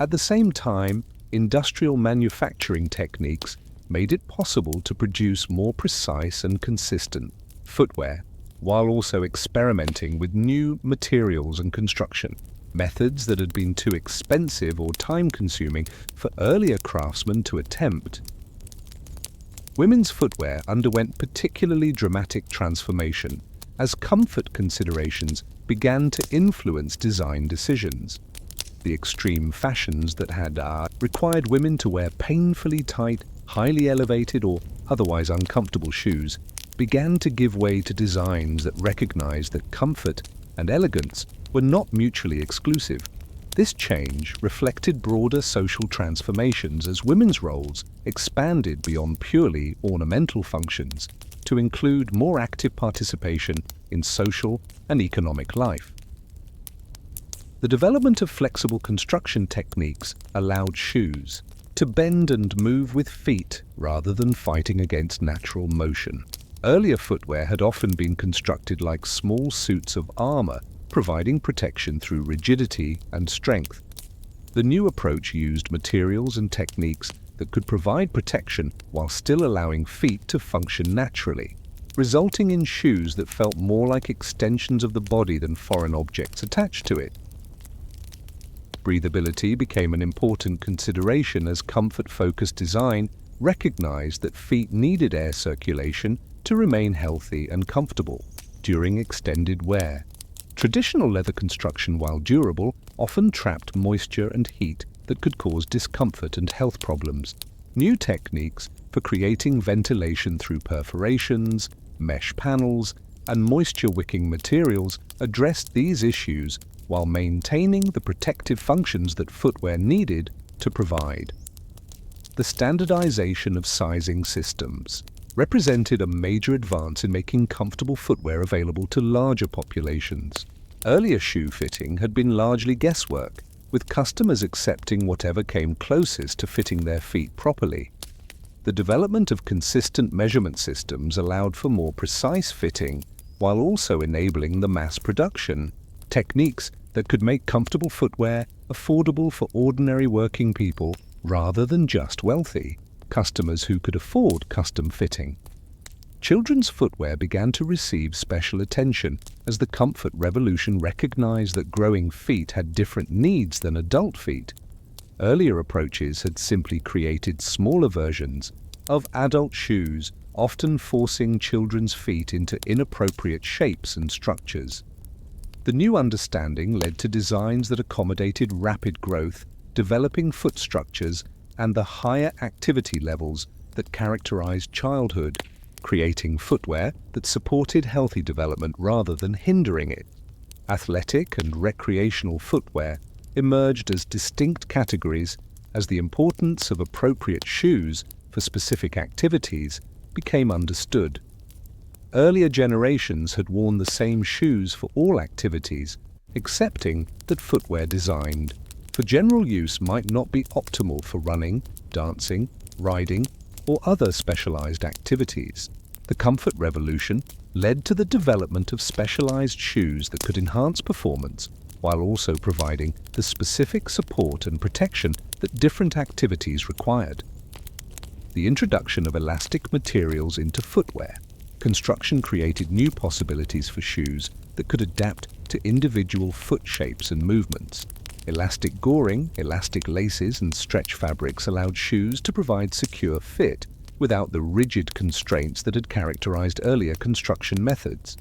S1: At the same time, industrial manufacturing techniques made it possible to produce more precise and consistent footwear, while also experimenting with new materials and construction methods that had been too expensive or time-consuming for earlier craftsmen to attempt. Women's footwear underwent particularly dramatic transformation as comfort considerations began to influence design decisions. The extreme fashions that had required women to wear painfully tight, highly elevated or otherwise uncomfortable shoes began to give way to designs that recognized that comfort and elegance were not mutually exclusive. This change reflected broader social transformations as women's roles expanded beyond purely ornamental functions to include more active participation in social and economic life. The development of flexible construction techniques allowed shoes to bend and move with feet rather than fighting against natural motion. Earlier footwear had often been constructed like small suits of armor, providing protection through rigidity and strength. The new approach used materials and techniques that could provide protection while still allowing feet to function naturally, resulting in shoes that felt more like extensions of the body than foreign objects attached to it. Breathability became an important consideration as comfort-focused design recognized that feet needed air circulation to remain healthy and comfortable during extended wear. Traditional leather construction, while durable, often trapped moisture and heat that could cause discomfort and health problems. New techniques for creating ventilation through perforations, mesh panels, and moisture-wicking materials addressed these issues while maintaining the protective functions that footwear needed to provide. The standardization of sizing systems represented a major advance in making comfortable footwear available to larger populations. Earlier shoe fitting had been largely guesswork, with customers accepting whatever came closest to fitting their feet properly. The development of consistent measurement systems allowed for more precise fitting, while also enabling the mass production techniques that could make comfortable footwear affordable for ordinary working people rather than just wealthy customers who could afford custom fitting. Children's footwear began to receive special attention as the comfort revolution recognized that growing feet had different needs than adult feet. Earlier approaches had simply created smaller versions of adult shoes, often forcing children's feet into inappropriate shapes and structures. The new understanding led to designs that accommodated rapid growth, developing foot structures, and the higher activity levels that characterized childhood, creating footwear that supported healthy development rather than hindering it. Athletic and recreational footwear emerged as distinct categories as the importance of appropriate shoes for specific activities became understood. Earlier generations had worn the same shoes for all activities, accepting that footwear designed for general use might not be optimal for running, dancing, riding, or other specialized activities. The comfort revolution led to the development of specialized shoes that could enhance performance while also providing the specific support and protection that different activities required. The introduction of elastic materials into footwear construction created new possibilities for shoes that could adapt to individual foot shapes and movements. Elastic goring, elastic laces, and stretch fabrics allowed shoes to provide secure fit without the rigid constraints that had characterized earlier construction methods.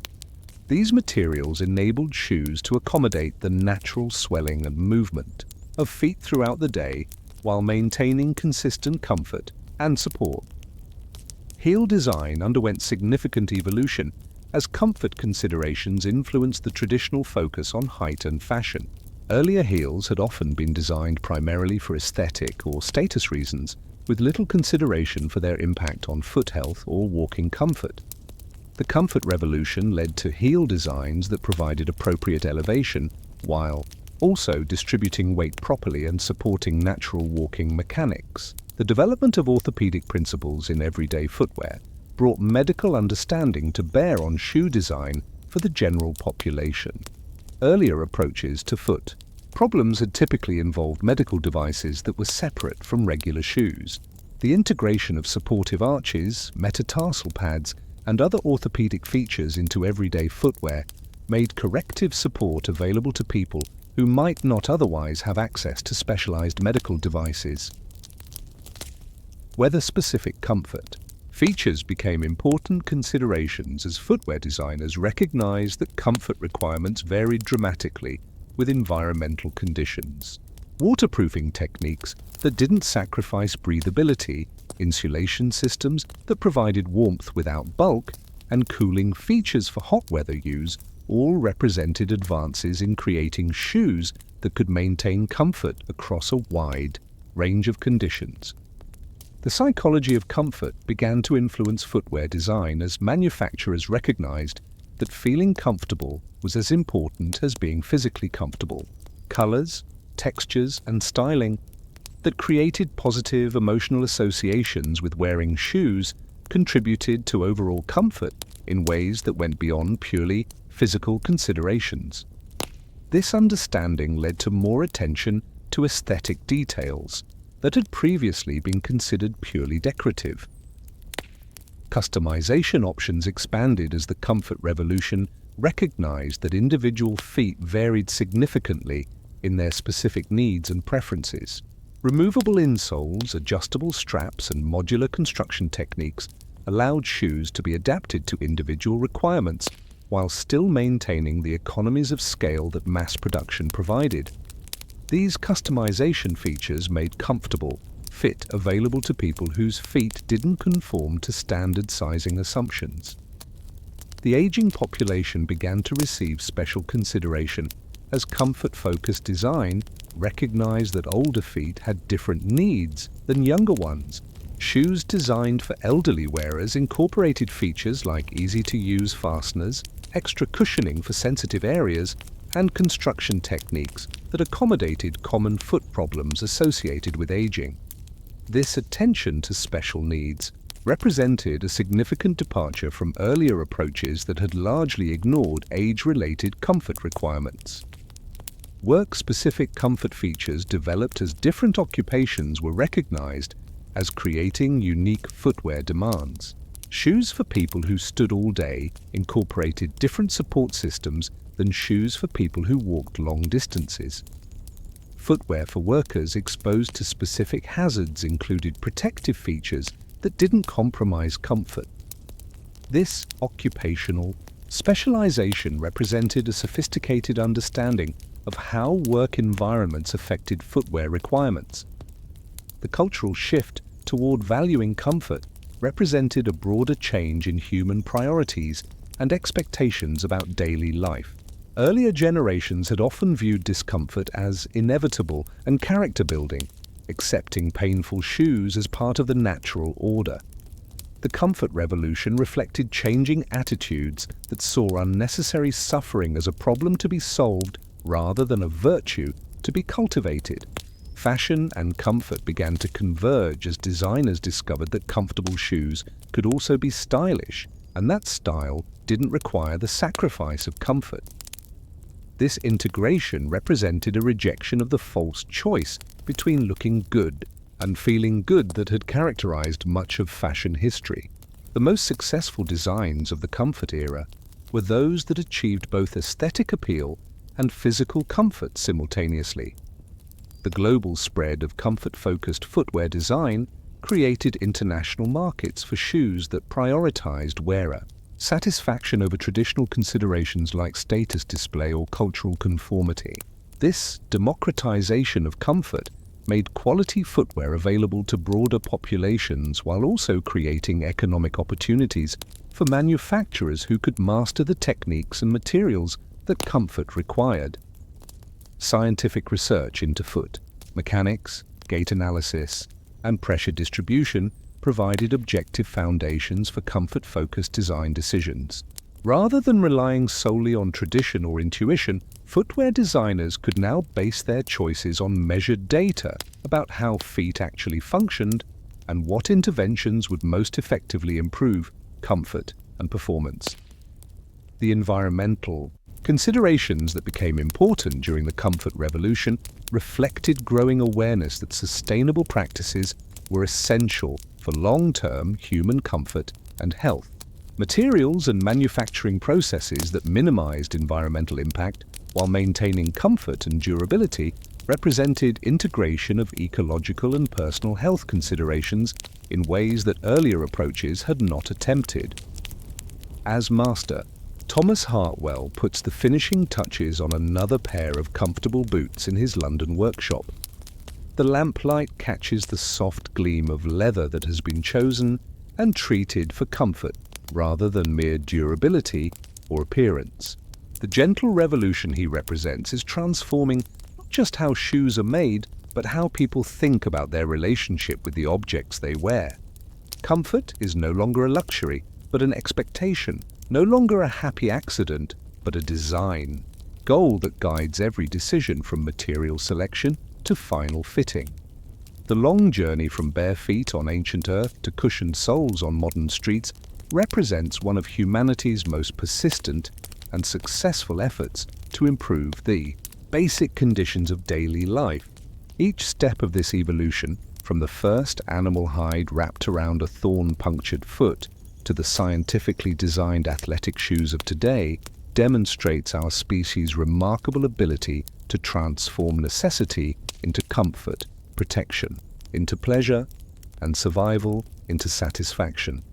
S1: These materials enabled shoes to accommodate the natural swelling and movement of feet throughout the day while maintaining consistent comfort and support. Heel design underwent significant evolution as comfort considerations influenced the traditional focus on height and fashion. Earlier heels had often been designed primarily for aesthetic or status reasons, with little consideration for their impact on foot health or walking comfort. The comfort revolution led to heel designs that provided appropriate elevation while also distributing weight properly and supporting natural walking mechanics. The development of orthopedic principles in everyday footwear brought medical understanding to bear on shoe design for the general population. Earlier approaches to foot problems had typically involved medical devices that were separate from regular shoes. The integration of supportive arches, metatarsal pads, and other orthopedic features into everyday footwear made corrective support available to people who might not otherwise have access to specialized medical devices. Weather-specific comfort features became important considerations as footwear designers recognized that comfort requirements varied dramatically with environmental conditions. Waterproofing techniques that didn't sacrifice breathability, insulation systems that provided warmth without bulk, and cooling features for hot weather use all represented advances in creating shoes that could maintain comfort across a wide range of conditions. The psychology of comfort began to influence footwear design as manufacturers recognized that feeling comfortable was as important as being physically comfortable. Colors, textures, and styling that created positive emotional associations with wearing shoes contributed to overall comfort in ways that went beyond purely physical considerations. This understanding led to more attention to aesthetic details that had previously been considered purely decorative. Customization options expanded as the comfort revolution recognized that individual feet varied significantly in their specific needs and preferences. Removable insoles, adjustable straps, and modular construction techniques allowed shoes to be adapted to individual requirements while still maintaining the economies of scale that mass production provided. These customization features made comfortable fit available to people whose feet didn't conform to standard sizing assumptions. The aging population began to receive special consideration as comfort-focused design recognized that older feet had different needs than younger ones. Shoes designed for elderly wearers incorporated features like easy-to-use fasteners, extra cushioning for sensitive areas, and construction techniques that accommodated common foot problems associated with aging. This attention to special needs represented a significant departure from earlier approaches that had largely ignored age-related comfort requirements. Work-specific comfort features developed as different occupations were recognized as creating unique footwear demands. Shoes for people who stood all day incorporated different support systems than shoes for people who walked long distances. Footwear for workers exposed to specific hazards included protective features that didn't compromise comfort. This occupational specialization represented a sophisticated understanding of how work environments affected footwear requirements. The cultural shift toward valuing comfort represented a broader change in human priorities and expectations about daily life. Earlier generations had often viewed discomfort as inevitable and character-building, accepting painful shoes as part of the natural order. The comfort revolution reflected changing attitudes that saw unnecessary suffering as a problem to be solved rather than a virtue to be cultivated. Fashion and comfort began to converge as designers discovered that comfortable shoes could also be stylish, and that style didn't require the sacrifice of comfort. This integration represented a rejection of the false choice between looking good and feeling good that had characterized much of fashion history. The most successful designs of the comfort era were those that achieved both aesthetic appeal and physical comfort simultaneously. The global spread of comfort-focused footwear design created international markets for shoes that prioritized wearer satisfaction over traditional considerations like status display or cultural conformity. This democratization of comfort made quality footwear available to broader populations while also creating economic opportunities for manufacturers who could master the techniques and materials that comfort required. Scientific research into foot mechanics, gait analysis, and pressure distribution provided objective foundations for comfort-focused design decisions. Rather than relying solely on tradition or intuition, footwear designers could now base their choices on measured data about how feet actually functioned and what interventions would most effectively improve comfort and performance. The environmental considerations that became important during the comfort revolution reflected growing awareness that sustainable practices were essential for long-term human comfort and health. Materials and manufacturing processes that minimized environmental impact while maintaining comfort and durability represented integration of ecological and personal health considerations in ways that earlier approaches had not attempted. As master, Thomas Hartwell puts the finishing touches on another pair of comfortable boots in his London workshop. The lamplight catches the soft gleam of leather that has been chosen and treated for comfort rather than mere durability or appearance. The gentle revolution he represents is transforming not just how shoes are made, but how people think about their relationship with the objects they wear. Comfort is no longer a luxury, but an expectation, no longer a happy accident, but a design goal that guides every decision from material selection to final fitting. The long journey from bare feet on ancient earth to cushioned soles on modern streets represents one of humanity's most persistent and successful efforts to improve the basic conditions of daily life. Each step of this evolution, from the first animal hide wrapped around a thorn-punctured foot to the scientifically designed athletic shoes of today, demonstrates our species' remarkable ability to transform necessity into comfort, protection, into pleasure, and survival into satisfaction.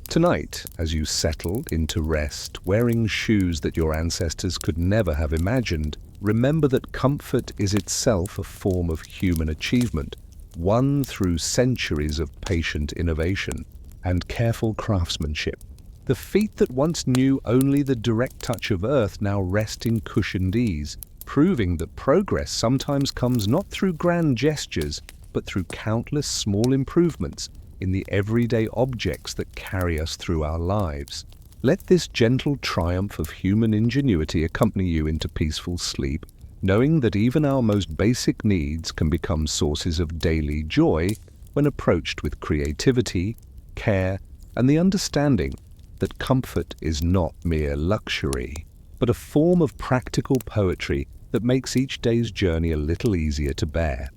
S1: Tonight, as you settle into rest, wearing shoes that your ancestors could never have imagined, remember that comfort is itself a form of human achievement, won through centuries of patient innovation and careful craftsmanship. The feet that once knew only the direct touch of earth now rest in cushioned ease, proving that progress sometimes comes not through grand gestures, but through countless small improvements in the everyday objects that carry us through our lives. Let this gentle triumph of human ingenuity accompany you into peaceful sleep, knowing that even our most basic needs can become sources of daily joy when approached with creativity, care, and the understanding that comfort is not mere luxury, but a form of practical poetry that makes each day's journey a little easier to bear.